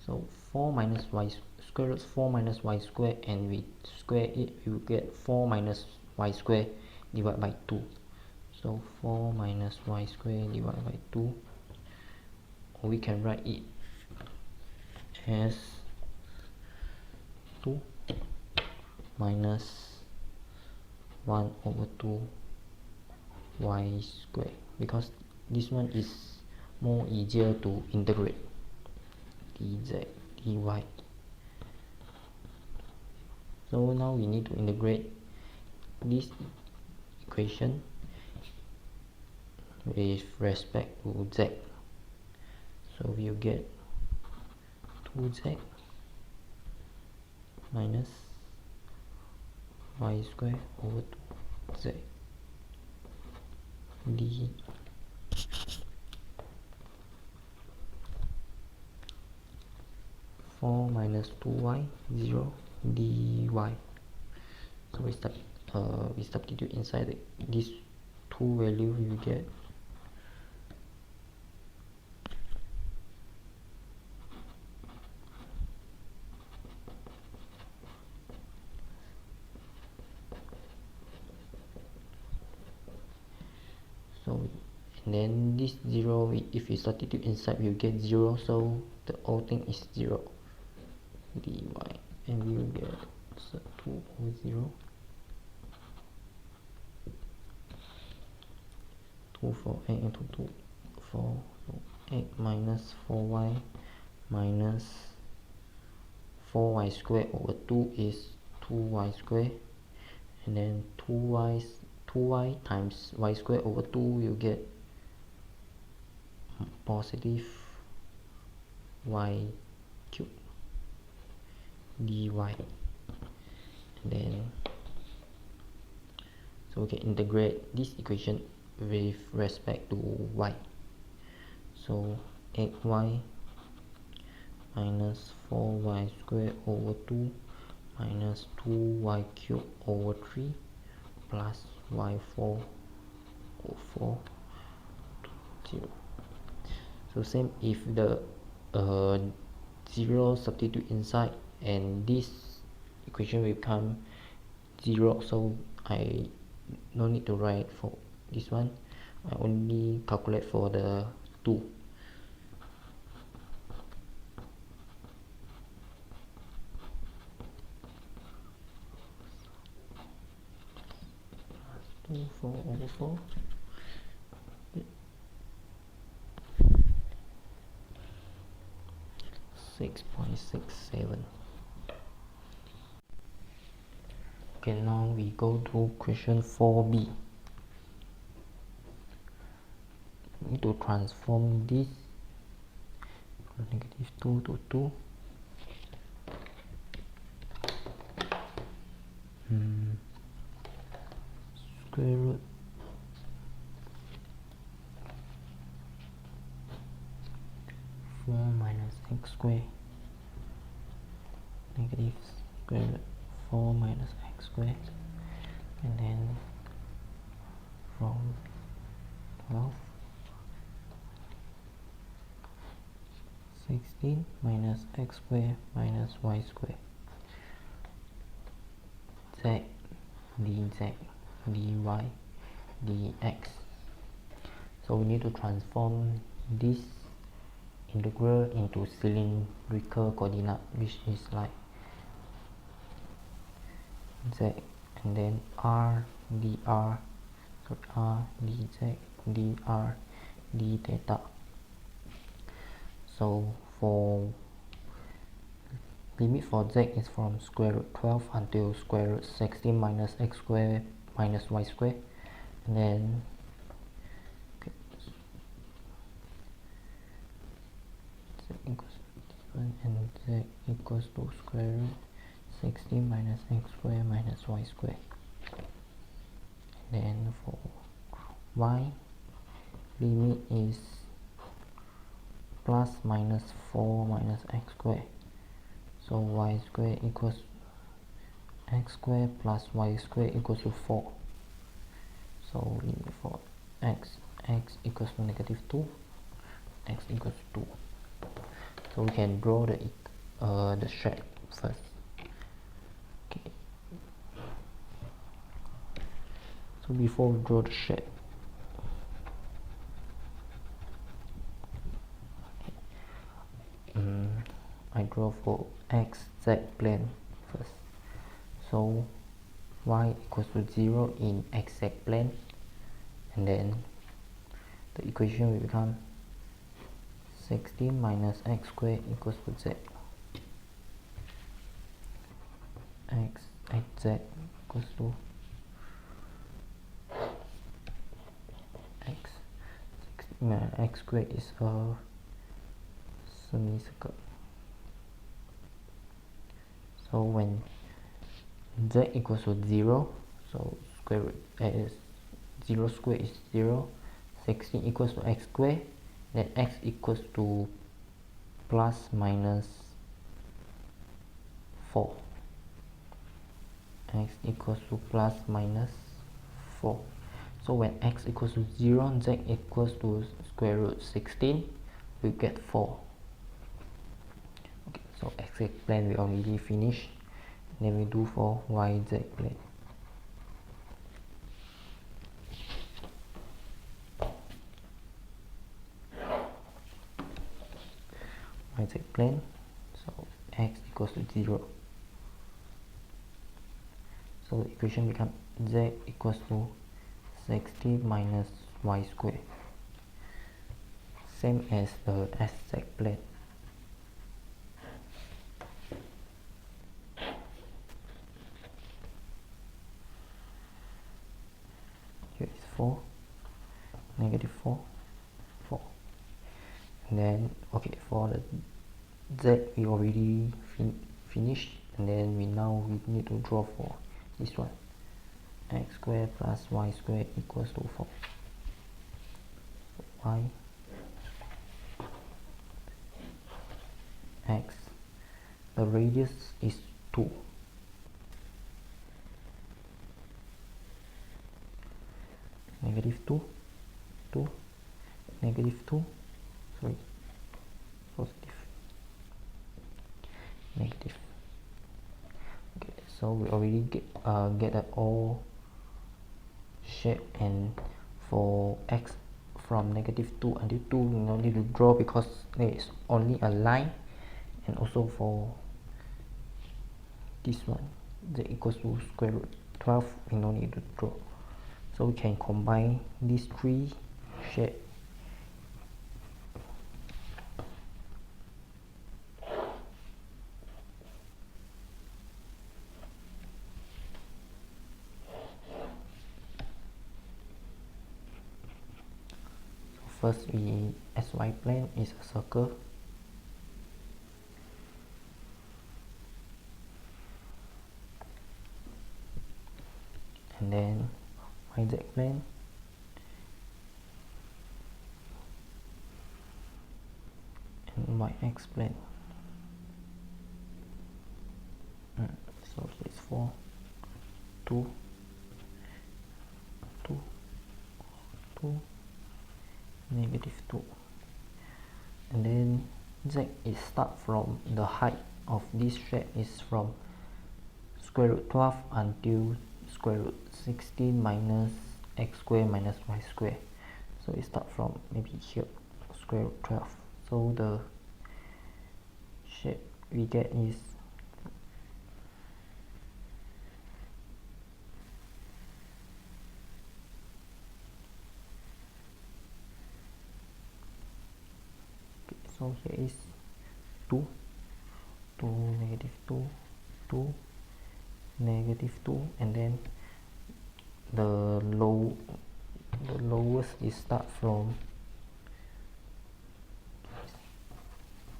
So 4 minus y square root 4 minus y squared, and we square it, we will get 4 minus y squared divided by 2. So 4 minus y squared divided by 2, or we can write it as 2 minus 1 over 2 y squared, because this one is more easier to integrate, dz, dy. So now we need to integrate this equation with respect to z. So we will get 2z minus y squared over 2z. d 4 minus 2y 0 dy. So we substitute inside these two values we get. So and then this 0, if we substitute inside we will get 0, so the whole thing is 0 dy, and we will get 2 over 0, 2 for 8 into 2 4, so 8 minus 4y minus 4y squared over 2 is 2y squared, and then 2y times y squared over 2 you get positive y cubed dy. And then so we can integrate this equation with respect to y. So 8y minus 4y squared over 2 minus 2y cubed over 3 plus y4 over 4 0. So same, if the 0 substitute inside and this equation will become 0, so I no need to write for this one, I only calculate for the 2. 4 over 4 6.67. Okay, now we go to question 4b. We need to transform this negative 2 to 2. Square root minus x squared negative square root 4 minus x squared, and then from 12 16 minus x squared minus y squared z dz dy dx. So we need to transform this integral into cylindrical coordinate, which is like z, and then r dr, so r dz dr d theta. So for limit for z is from square root 12 until square root 16 minus x squared minus y squared, and then z equals to 1 and z equals to square root 16 minus x squared minus y squared. And then for y, limit is plus minus 4 minus x squared, so y squared equals x squared plus y squared equals to 4. So limit for x equals to negative 2, x equals to 2. So we can draw the shape first. Okay. So before we draw the shape, I draw for xz plane first. So y equals to 0 in xz plane, and then the equation will become 16 minus x squared equals to z. xz equals to x. 16 minus x squared is a semicircle. So when z equals to 0, so square root is 0 square is 0, 16 equals to x square, then x equals to plus minus 4. X equals to plus minus 4. So when x equals to 0, z equals to square root 16, we get 4. Okay, so x plane we already finished. Then we do for yz plane. Yz plane, so x equals to 0. So the equation becomes z equals to 60 minus y square. Same as the SSCM plane. Here is 4, negative 4, 4. And then, okay, for the z we already finished, and then we need to draw for this one. X square plus y square equals to 4. Y x, the radius is 2. Negative 2, 2, negative 2, sorry, positive, negative. Okay, so we already get an all shape, and for x from negative 2 until 2 we no need to draw because there is only a line, and also for this one z equals to square root 12 we no need to draw. So we can combine these three shapes. First, SY plane is a circle, and then YZ plane, and YX plane. So here is 4, 2, 2, 2, negative 2, and then Z is start from the height of this shape is from square root 12 until square root 16 minus x square minus y square. So it start from maybe here, square root 12. So the shape we get is so here is 2, 2, negative 2, 2, negative 2, and then the lowest is start from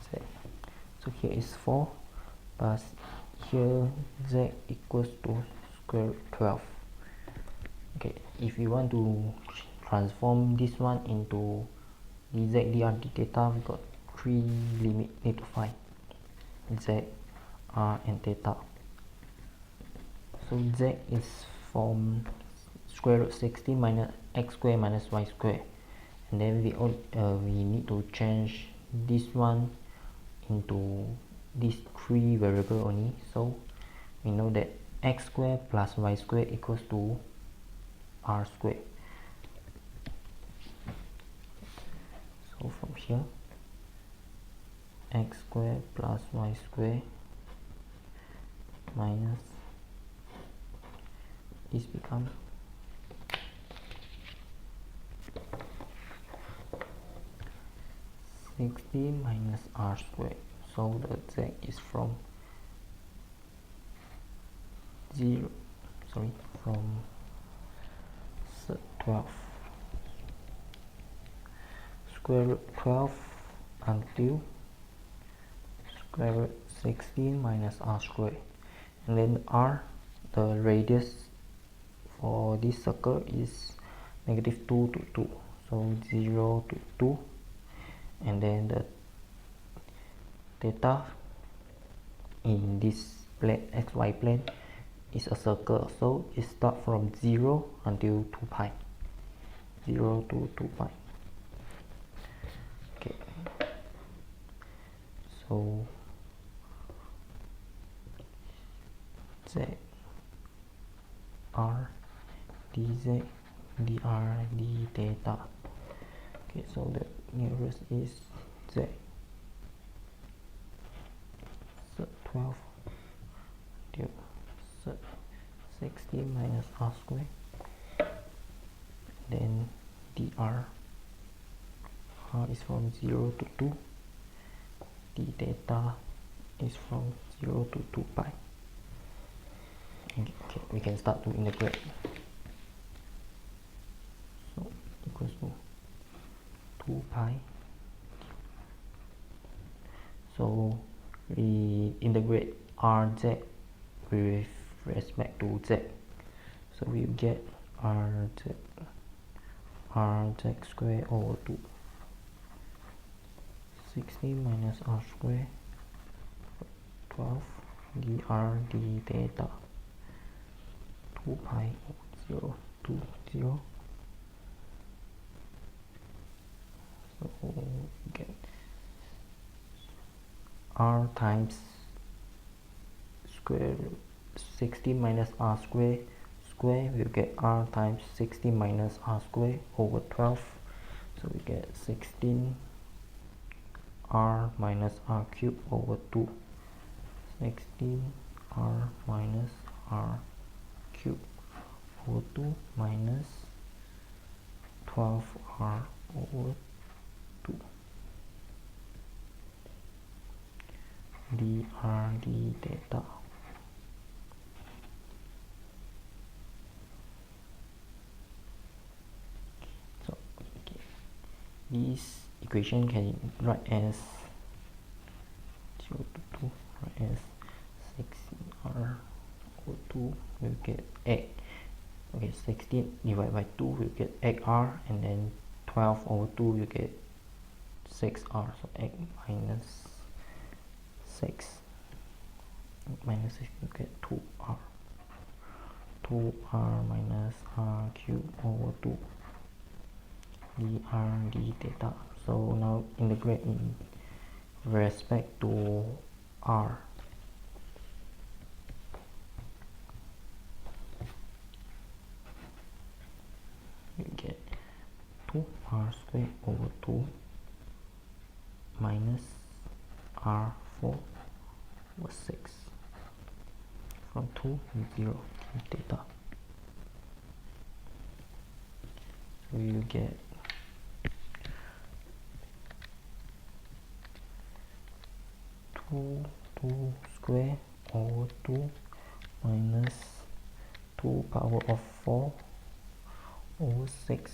z. So here is 4 plus here z equals to square root 12. Okay, if you want to transform this one into dz dr d theta, we got 3 limit need to find: z, r, and theta. So z is from square root 16 minus x square minus y square, and then we need to change this one into these 3 variable only. So we know that x square plus y square equals to r square. So from here, x square plus y square minus this becomes 60 minus r square. So the z is from 12 square root 12 until square root 16 minus r square, and then r, the radius for this circle is negative 2 to 2, so 0 to 2, and then the theta in this plane, xy plane, is a circle, so it starts from 0 until 2 pi, 0 to 2 pi. Okay, so z r dz dr d theta. Okay, so the nearest is z, so 12 till 60 minus r square, then dr, r is from 0 to 2, d theta is from 0 to 2 pi. Okay, we can start to integrate. So equals to 2 pi. So we integrate rz with respect to z. So we get rz square over 2. 60 minus r square, 12 dr d theta, 2 pi 0 to 0. So we get r times square root 60 minus r square, we get r times 60 minus r square over 12. So we get 16 r minus r cube over 2. 16 r minus r cube over 2 minus 12 r over 2 dr d theta. So okay, this equation can write as 0 to 2, write as 6r over 2 will get 8. Okay, 16 divided by 2 will get 8r, and then 12 over 2 will get 6r, so 8 minus 6, 8 minus 6 will get 2r, 2r minus r cube over 2 dr d theta. So now integrate in respect to r. You get 2r squared over 2 minus r4 over 6 from 2 to 0 theta. So you get 2 square over 2 minus 2 power of 4 over 6.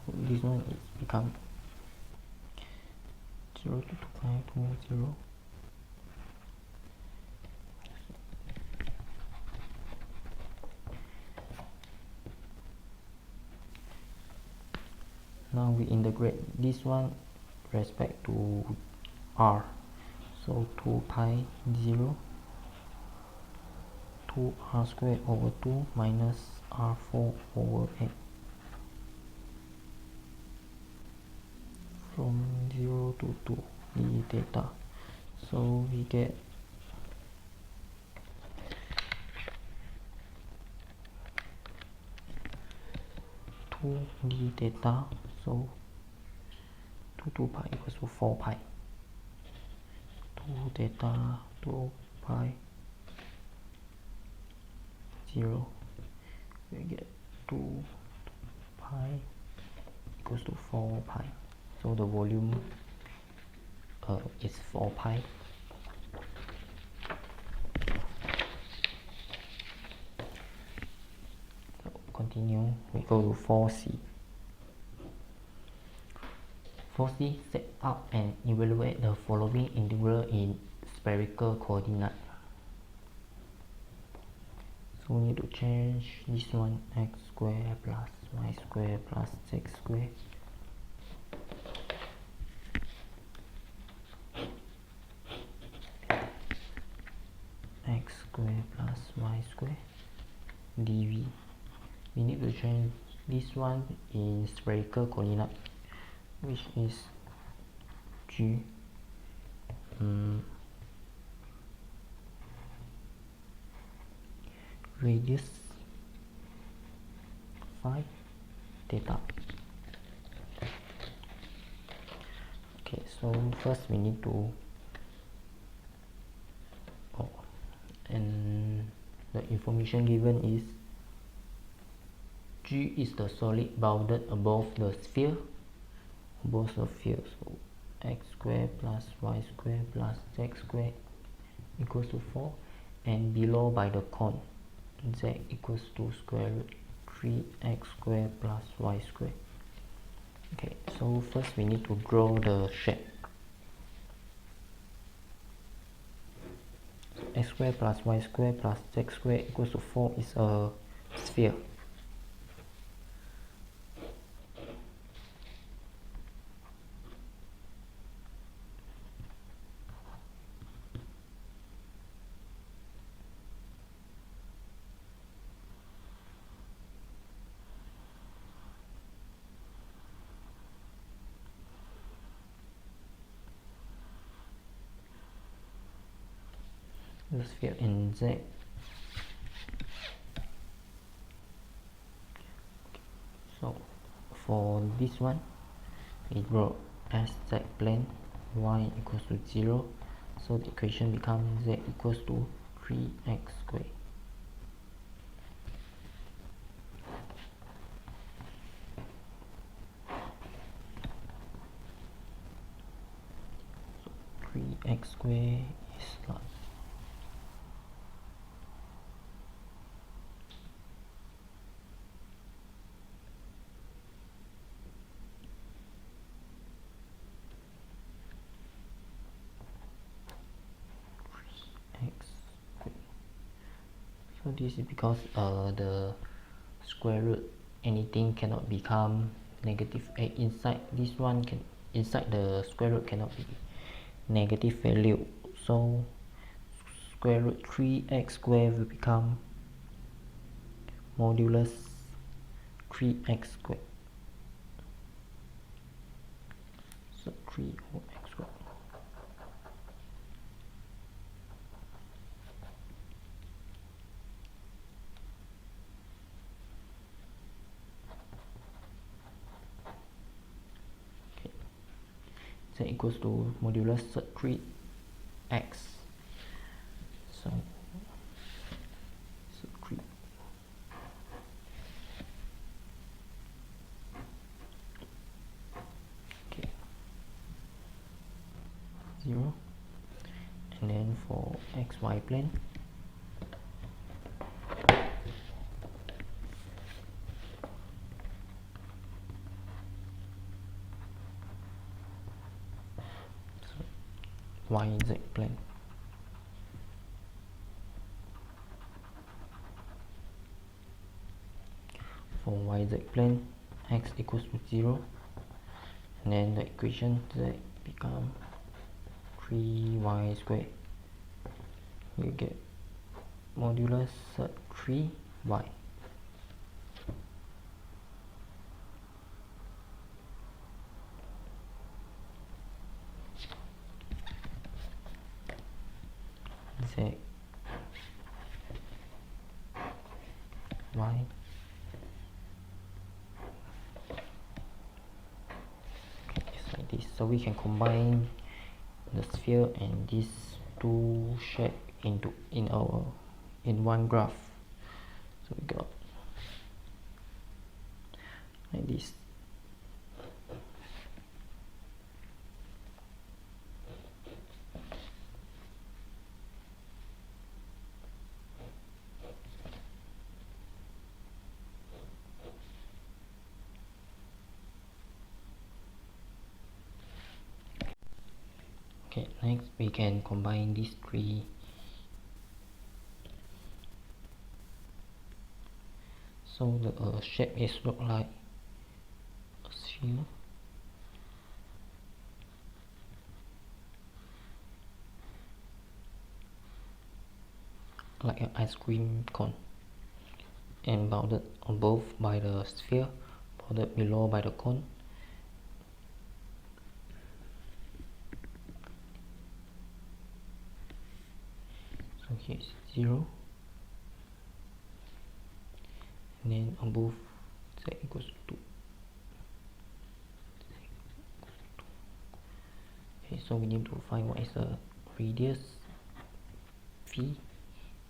So this one is become 0 to 2 pi to 0. Now we integrate this one respect to r. So 2 pi 0, 2r squared over 2 minus r4 over 8 from 0 to 2 d theta. So we get 2 d theta. So 2 pi equals to 4 pi. 2 theta 2 pi 0. We get 2 pi equals to 4 pi. So the volume is 4 pi. continue, we go to 4C. 4C, set up and evaluate the following integral in spherical coordinate. So we need to change this one, x squared plus y squared plus z squared. X squared plus y squared dv. We need to change this one in spherical coordinate, which is g radius 5 theta. Okay, so first we need to and the information given is G is the solid bounded above the sphere, so x squared plus y squared plus z squared equals to 4, and below by the cone z equals to square root 3x squared plus y squared. Okay, so first we need to draw the shape. X squared plus y squared plus z squared equals to 4 is a sphere. The sphere in Z. So for this one, we draw SZ plane, y equals to 0, so the equation becomes Z equals to 3x squared. So 3x squared is like x squared. So this is because the square root anything cannot become negative a inside this one can inside the square root cannot be negative value, so square root 3x squared will become modulus 3x squared, so 3 over x squared. Okay, z equals to modulus 3x, so 3. Okay, 0, and then for xy plane, yz plane. For yz plane, x equals to 0, and then the equation z become 3y squared. You get modulus 3y. Z y. Okay, it's like this. So we can combine the sphere and these two shape in one graph. So we got like this. Okay, next we can combine these three. So the shape is look like a sphere. Like an ice cream cone, and bounded above by the sphere, bounded below by the cone. So here is 0, and then above z equals 2. Okay, so we need to find what is the radius, phi,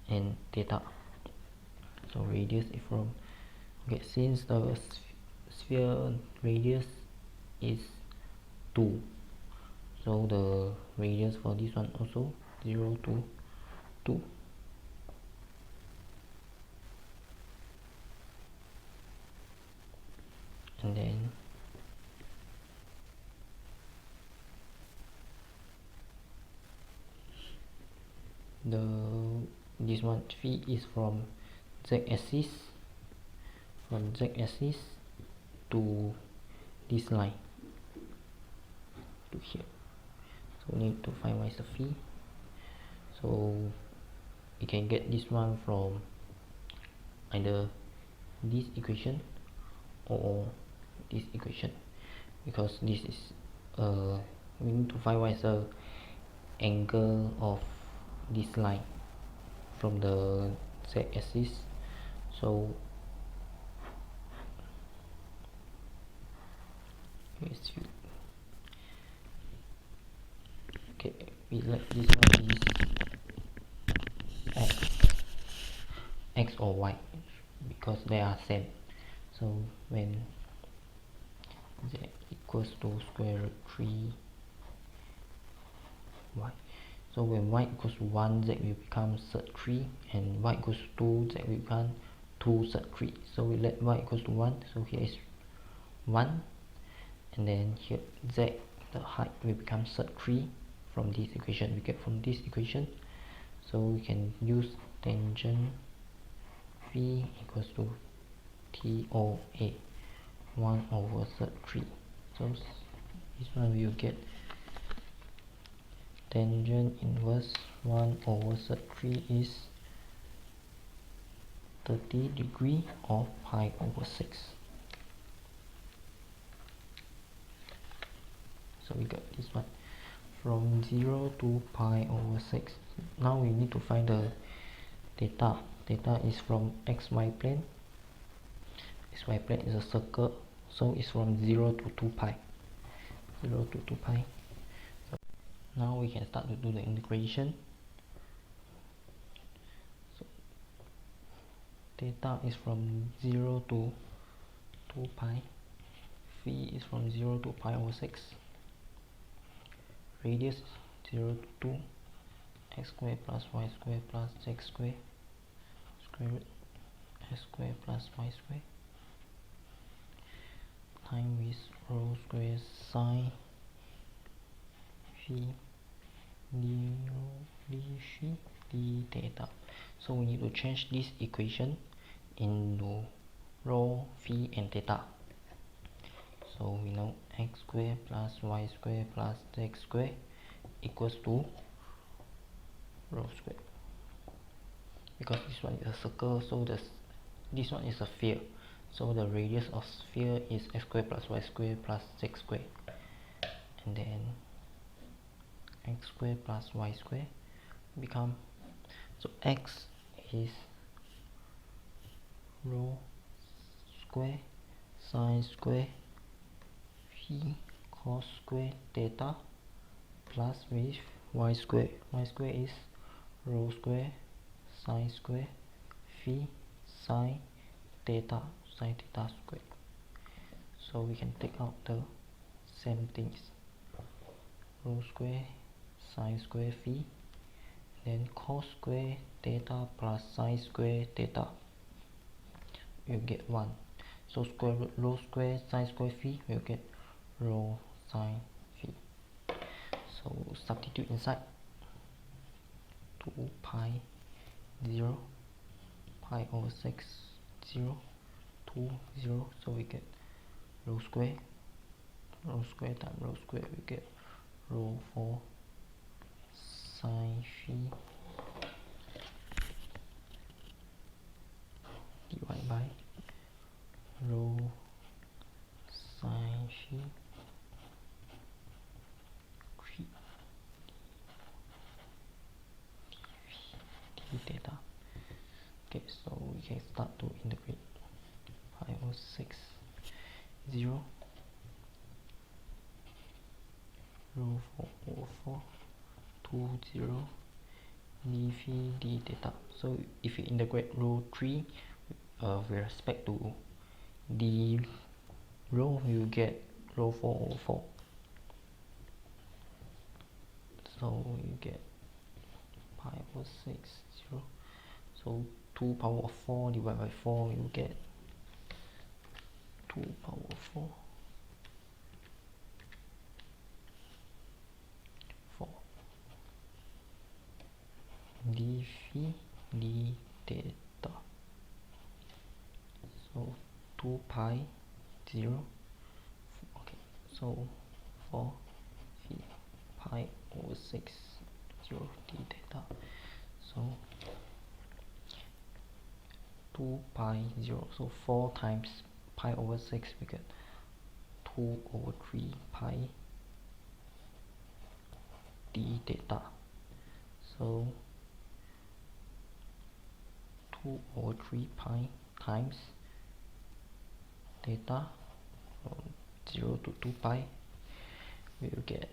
and theta. So radius is from, okay, since the sphere radius is 2, so the radius for this one also 0 to 2. And then this one phi is from z-axis, to this line to here. So we need to find what is the phi. So we can get this one from either this equation or this equation, because this is we need to find what is the angle of this line from the z-axis. So okay, we let this one is x or y because they are same. So when z equals to square root 3 y, so when y equals to 1, z will become sub 3, and y equals to 2, z will become 2 sub 3. So we let y equals to 1, so here is 1, and then here z, the height, will become sub 3 from this equation. We get from this equation, so we can use tangent phi equals to TOA 1 over sub 3. So this one we will get tangent inverse 1 over sub 3 is 30 degree of pi over 6. So we got this one from 0 to pi over 6. Now we need to find the theta. Theta is from xy plane. Xy plane is a circle, so it's from 0 to 2 pi. 0 to 2 pi. So now we can start to do the integration. So theta is from 0 to 2 pi. Phi is from 0 to pi over 6. Radius 0 to 2. X square plus y square plus z square, square root x square plus y square, time with rho square sine phi d theta. So we need to change this equation into rho, phi, and theta. So we know x square plus y square plus z square equals to rho square. Because this one is a circle, so this one is a sphere. So the radius of sphere is x square plus y square plus z square. And then x square plus y square become, so x is rho square sine square phi cos square theta plus with y square. Y square is rho square sine square phi sine theta square. So we can take out the same things, rho square sine square phi, then cos square theta plus sine square theta, you get 1. So square root rho square sine square phi will get rho sine phi. So substitute inside 2 pi 0 pi over 6 0 2 0, so we get rho square times rho square, we get rho 4 sine phi divided by rho sine phi 3 d theta. Okay, so we can start to integrate pi over 6 0 rho 4 over 4 2 0 d phi d theta. So if we integrate rho 3 with respect to the rho, we will get rho 4 over 4. So you get pi over 6 0, so 2 power of 4 divided by 4, you get 2 power of 4 d phi d theta. So 2 pi 0, okay, so 4 phi pi over 6 0 d theta. So 2 pi 0, so 4 times pi over 6, we get 2 over 3 pi d theta. So 2 over 3 pi times theta from 0 to 2 pi, we will get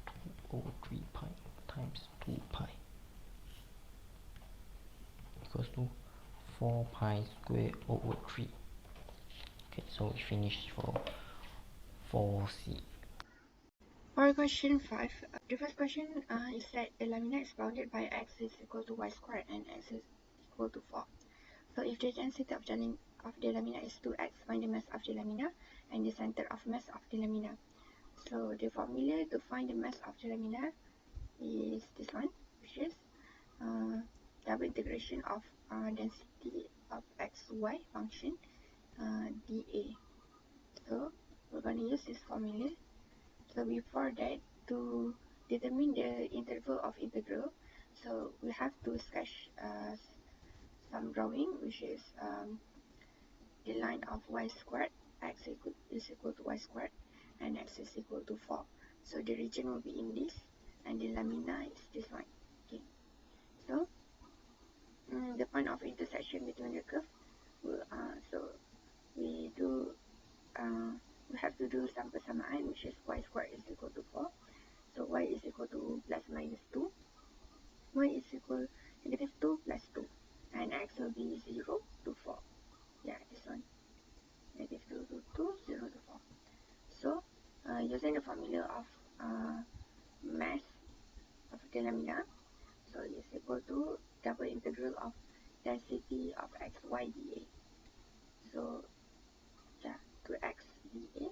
2 over 3 pi times 2 pi equals to 4 pi square over 3. Okay, so we finished for 4C. For question 5, the first question is that the lamina is bounded by x is equal to y squared and x is equal to 4. So if the density of the lamina is 2x, find the mass of the lamina and the center of mass of the lamina. So the formula to find the mass of the lamina is this one, which is double integration of density of xy function dA. So we're going to use this formula. So before that, to determine the interval of integral, so we have to sketch some drawing, which is the line of y squared, x is equal to y squared, and x is equal to 4. So the region will be in this, and the lamina is this one. Okay. So the point of intersection between the curve, so we do we have to do some persamaan, which is y squared is equal to 4. So y is equal to plus minus 2. Y is equal to negative 2 plus 2. And x will be 0 to 4. Yeah, this one. Negative 2 to 2, 0 to 4. So, using the formula of mass of the lamina, so it is equal to double integral of density of xy dA. So, yeah, 2x dA,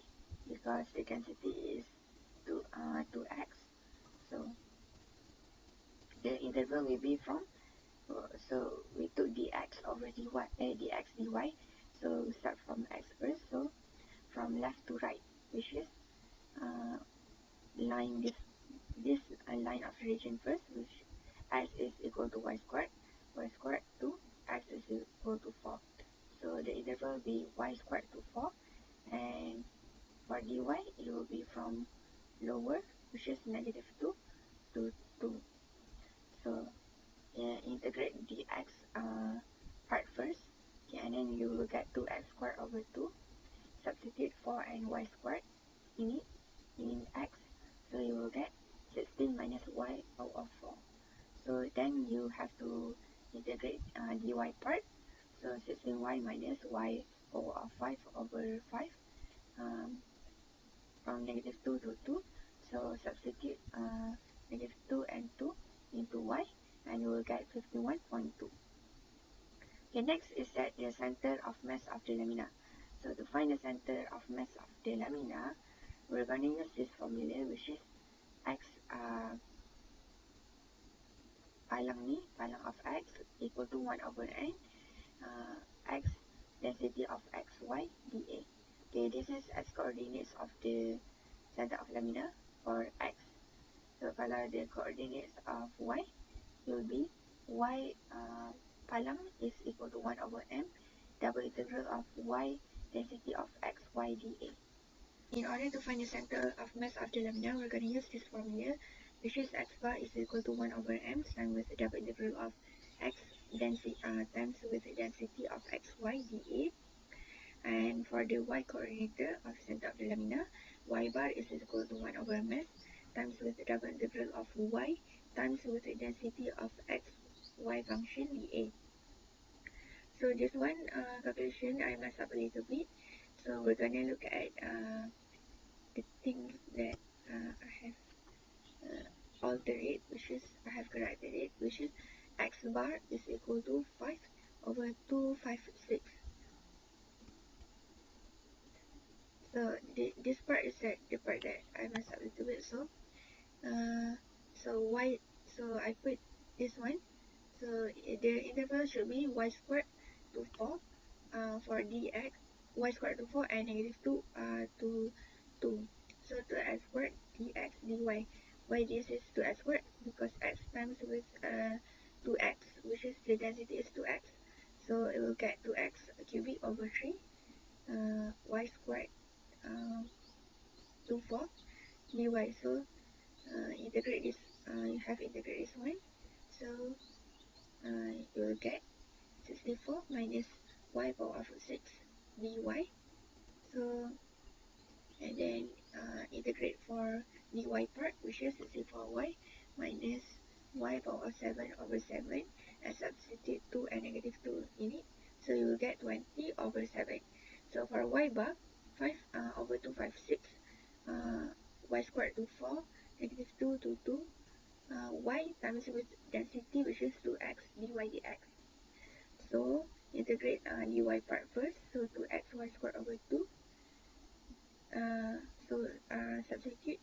because the density is 2x. So, the interval will be from, so we took dx over dx dy, so we start from x first, so from left to right, which is line this line of region first, which x is equal to y squared to x is equal to 4. So the interval will be y squared to 4, and for dy it will be from lower, which is negative 2 to 2. So integrate dx part first, okay, and then you will get 2x squared over 2. Substitute 4 and y squared in it, in x, so you will get 16 minus y over 4. So then you have to integrate dy part, so 16y minus y over 5 over 5 from negative 2 to 2. So substitute negative 2 and 2 into y, and you will get 51.2. Okay, next is at the center of mass of the lamina. So to find the center of mass of the lamina, we're going to use this formula, which is x palang of x equal to 1 over n x density of xy dA. Okay, this is x coordinates of the center of lamina for x. So kalau the coordinates of y will be y palang is equal to 1 over m double integral of y density of xy dA. In order to find the center of mass of the lamina, we're going to use this formula, which is x bar is equal to 1 over m times with the double integral of x density times with the density of xy dA. And for the y coordinate of center of the lamina, y bar is equal to 1 over mass times with the double integral of y times with the density of xy function dA. So this one calculation I messed up a little bit. So we're gonna look at the things that I have altered it, which is I have corrected it, which is x bar is equal to 5 over 256. So this part is the part that I messed up a little bit. So y, so I put this one. So the interval should be y squared to 4 for dx, y squared to 4 and negative 2 to 2. So 2x squared dx dy. Why this is 2x squared? Because x times with 2x, which is the density is 2x. So it will get 2x cubic over 3 y squared to 4 dy. So integrate this, you have integrate this one. So you will get 64 minus y power of 6 dy. So and then integrate for dy part, which is 64y minus y power 7 over 7, and substitute 2 and negative 2 in it. So you will get 20 over 7. So for y bar, 5 over 256, y squared to 4, negative 2 to 2, y times with density, which is 2x dy dx. So integrate dy part first, so 2x y squared over 2. So substitute,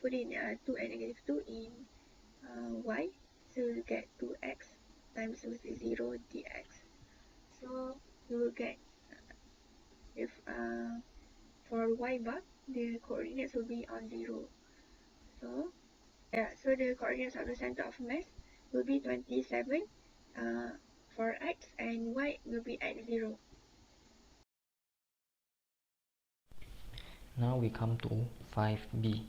put in 2 and negative 2 in y, so you will get 2x times with 0 dx. So you will get if for y bar, the coordinates will be on 0. So yeah, so the coordinates of the center of mass will be 27 for x, and y will be at 0. Now we come to 5b.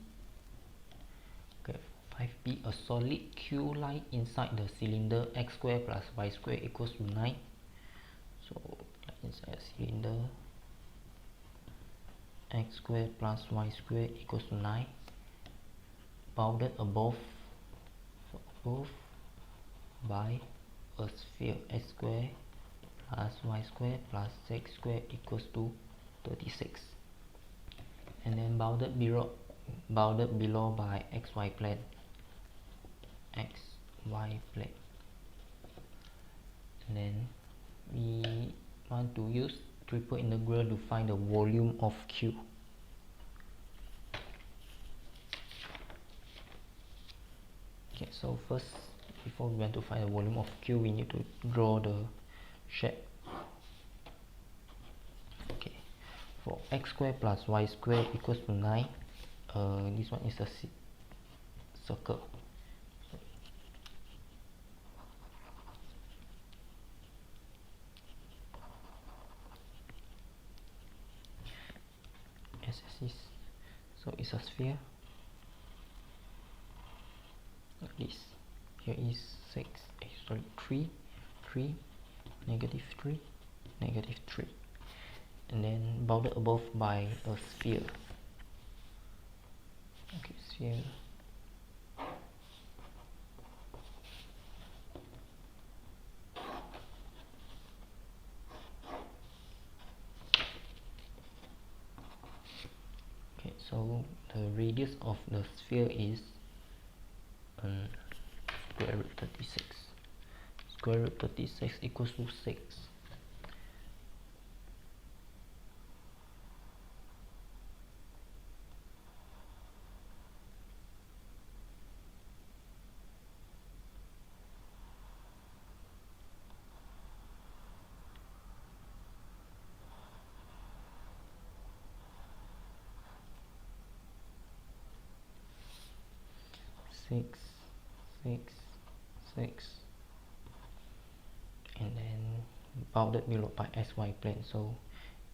Okay, 5b, a solid Q lie inside the cylinder x squared plus y squared equals to 9. So inside a cylinder, x squared plus y squared equals to 9, bounded above by a sphere x squared plus y squared plus z squared equals to 36, and then bounded below by xy plane, and then we want to use triple integral to find the volume of Q. Okay, so first, before we want to find the volume of Q, we need to draw the shape. Okay, for x squared plus y squared equals to 9, this one is a circle. So it's a sphere like this. Here is 3, 3, negative 3, negative 3, and then bounded above by a sphere. Okay, sphere. Okay, so the radius of the sphere is square root 36. Square root 36 equals to 6. 6 6 6, and then bounded below by xy plane, so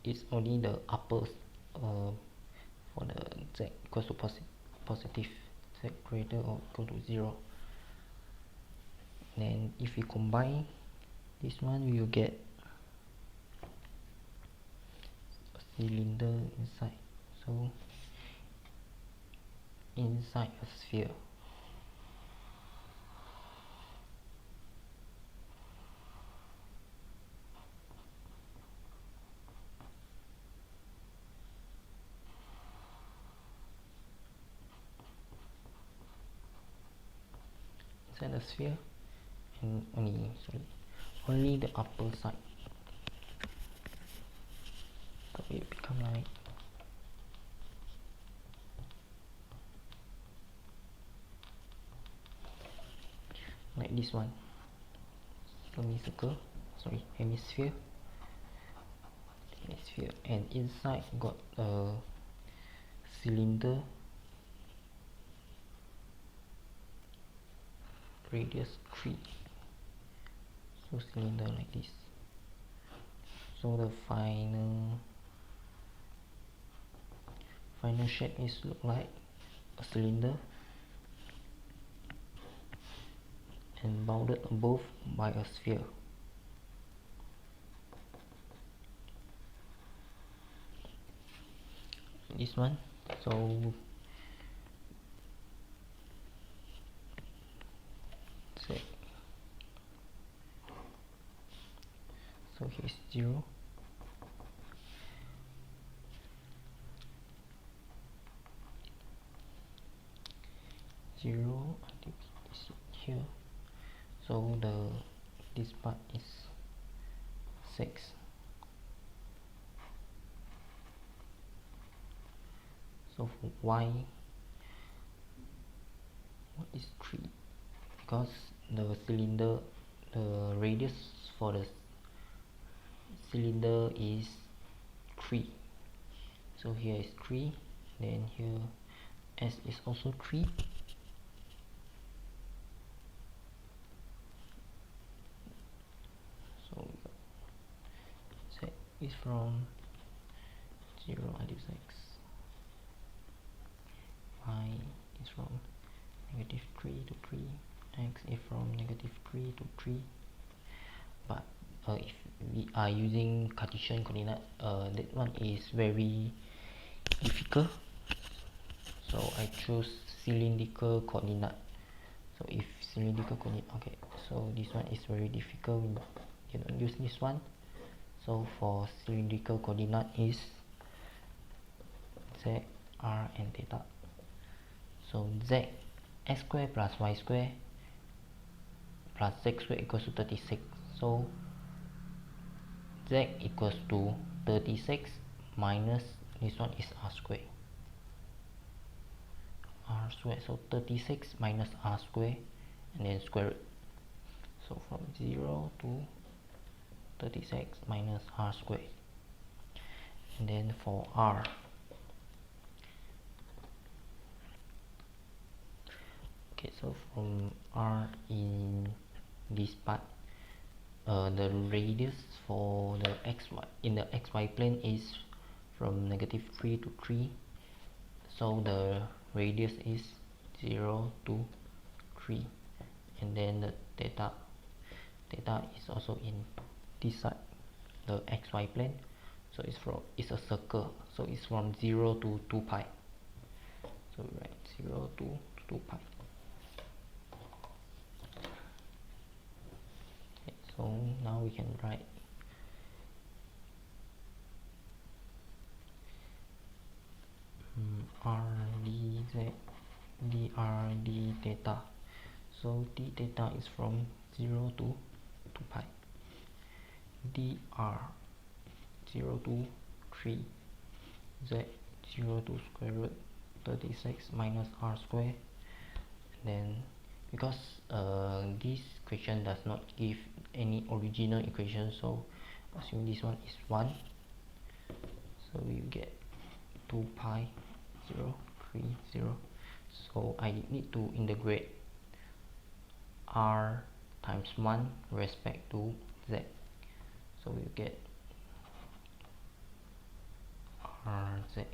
it's only the upper for the z equals to positive, z greater or equal to 0. Then if we combine this one, we will get a cylinder inside, so inside a sphere. Inside the sphere, and only the upper side, so it become like this one, hemisphere, and inside got a cylinder, radius 3, so cylinder like this. So the final shape is look like a cylinder and bounded above by a sphere. This one, so here's 0, 0 until it's here, so this part is 6. So for y, what is 3? Because the cylinder, the radius for the cylinder is 3, so here is 3, then here s is also 3, so z is from 0 until 6, y is from -3 to 3, x is from -3 to 3. But if we are using Cartesian coordinate, that one is very difficult, so I choose cylindrical coordinate. So if cylindrical coordinate, okay, so this one is very difficult, you don't use this one. So for cylindrical coordinate is z, r and theta. So z, x square plus y square plus z square equals to 36. So z equals to 36 minus this one is r square. So 36 minus r square, and then square it. So from 0 to 36 minus r square. And then for r, okay, so from r in this part, the radius for the xy in the xy plane is from -3 to 3, so the radius is 0 to 3, and then the theta is also in this side, the xy plane, so it's a circle, so it's from 0 to 2 pi, so we write 0 to 2 pi. Okay, so now we can write r dz dr d theta. So d theta is from 0 to 2 pi, dr 0 to 3, z 0 to square root 36 minus r square. And then because this question does not give any original equation, so assume this one is 1, so we get 2 pi 0 3 0 So I need to integrate r times 1 respect to z. So you get rz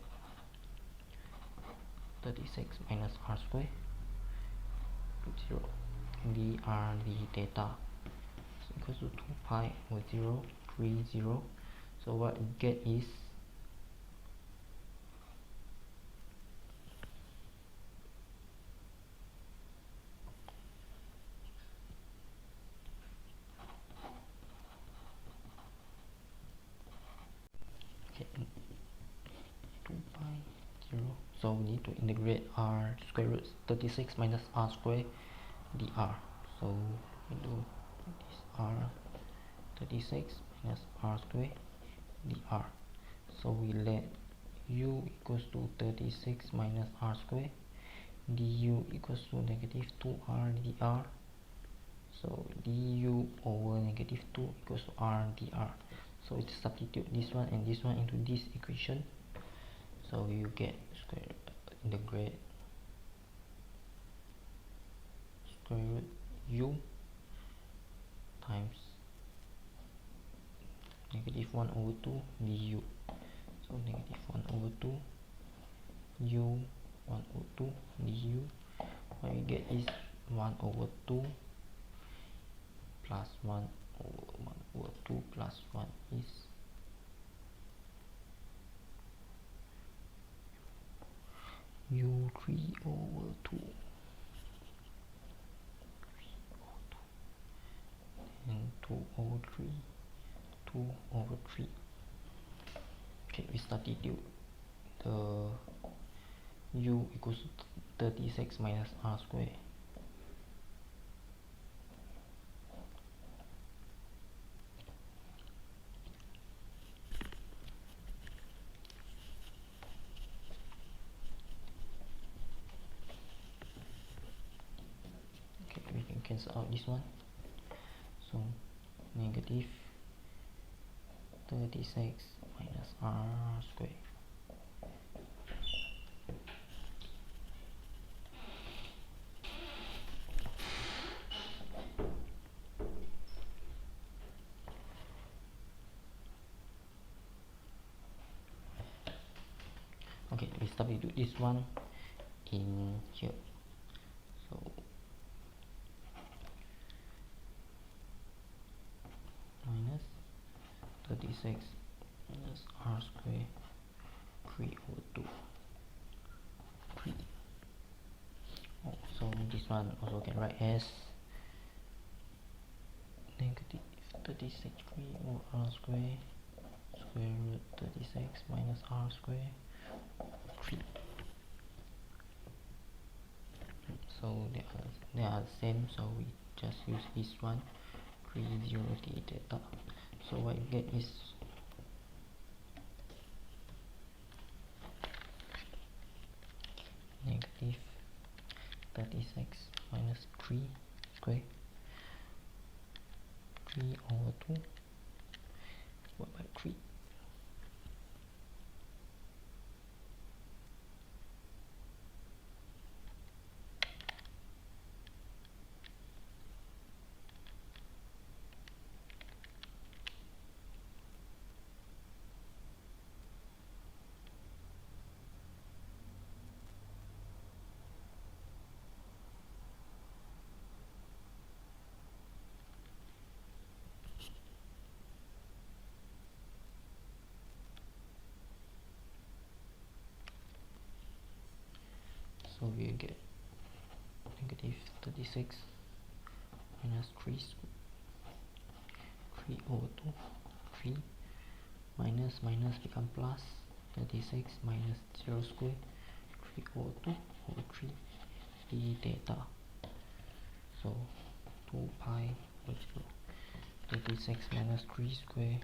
36 minus r square to 0 dr d theta is equals to 2 pi over 0 3 0. So what you get is okay, 2 pi 0. So we need to integrate r square root 36 minus r square dr. So we do this r 36 minus r square dr. So we let u equals to 36 minus r square, du equals to negative 2r dr. So du over negative 2 equals to r dr. So we substitute this one and this one into this equation. So you get square integrate square root u times negative 1 over 2 du. So negative 1 over 2 u 1 over 2 du. What we get is 1 over 2 plus 1 over 1 over 2 plus 1 is u 3 over 2 and 2 over 3 2 over 3. Okay, we substitute the u equals to 36 minus r square. Okay, we can cancel out this one. So negative 36 minus r square. Okay, we substitute this one in here. So minus 36 minus r square 3 over 2 3. Oh, so this one also can write as negative 36 3 over r square square root 36 minus r square 3. So they are the same, so we just use this one 3 0 d theta. So what you get is negative 36 minus 3 square 3 over 2 divided by 3. So we get negative 36 minus 3 over 2 3 minus minus become plus 36 minus 0 square 3 over 2 over 3 d theta. So 2 pi over 0 36 minus 3 square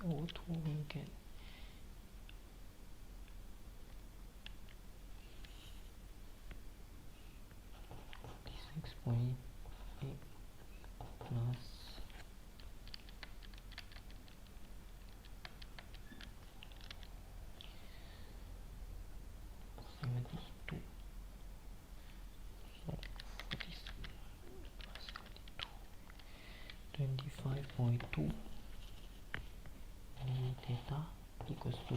over 2 we get 6.8 plus d theta equals to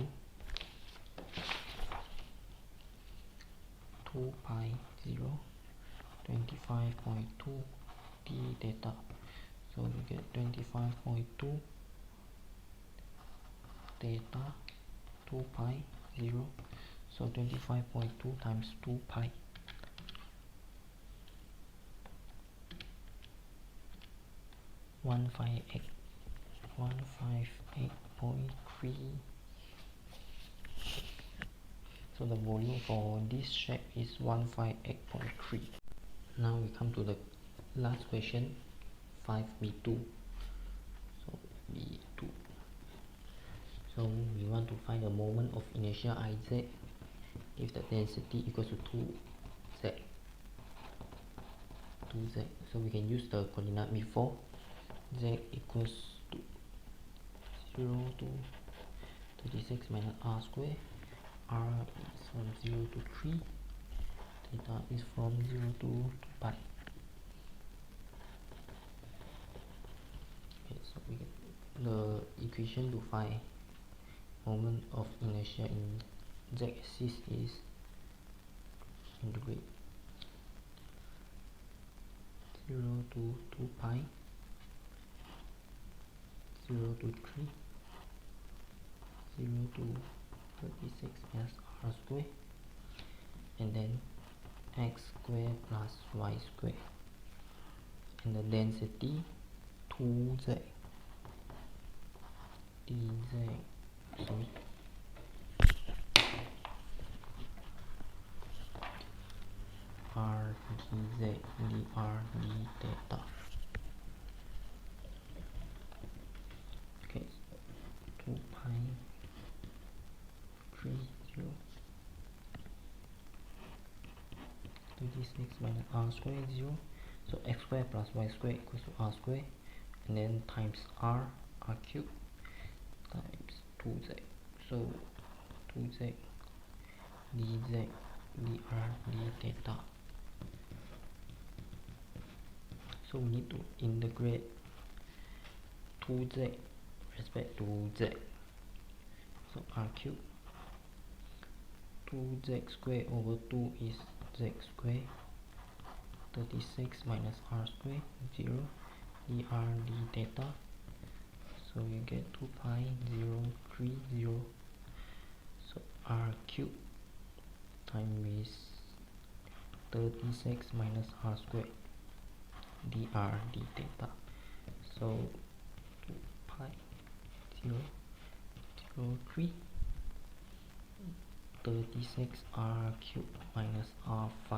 2 pi 0 25.2 d theta. So you get 25.2 theta 2 pi 0. So 25.2 times 2 pi, 158.3. So the volume for this shape is 158.3. Now we come to the last question, 5b2. So b2. So we want to find the moment of inertia Iz if the density equals to 2z. So we can use the coordinate before. Z equals to 0 to 36 minus r square. R is from 0 to 3. Theta is from 0 to 2 pi. Okay, so we get the equation to find moment of inertia in z-axis is integrate 0 to 2 pi, 0 to 3, 0 to 36 minus r square, and then x square plus y square, and the density 2z dz, sorry, r dz dr d theta. Okay, 2 pi 3 0 36 minus r square 0. So x square plus y square equals to r square, and then times r cubed times 2z. So 2z dz dr d theta. So we need to integrate 2z respect to z. So r cubed 2z square over 2 is z square, 36 minus r square 0 dr d theta. So you get 2 pi 0 3 0. So r cubed times 36 minus r square dr d theta. So 2 pi 0 0 3 36 r cubed minus r5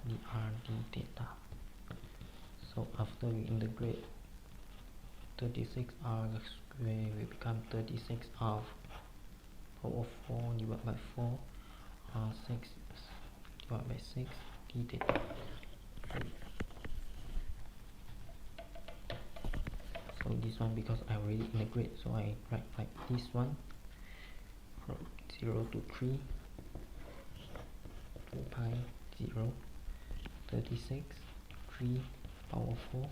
dr d theta. So after we integrate 36 r square will become 36 r power 4 divided by 4 r6 divided by 6 d theta. So this one, because I already integrate, so I write like this one, from 0 to 3, 2 pi 0 36 3 power 4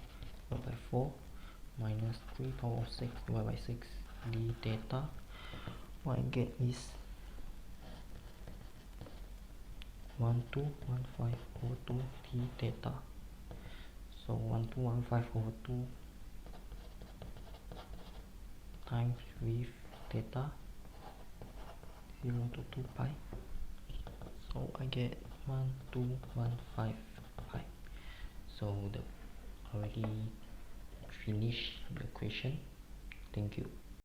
divided by 4 minus 3 power 6 divided by 6 d theta. What I get is 1215 over 2 d theta. So 1215 over 2 times with theta 0 to 2 pi. So I get 1215 pi. So the already finished the question. Thank you.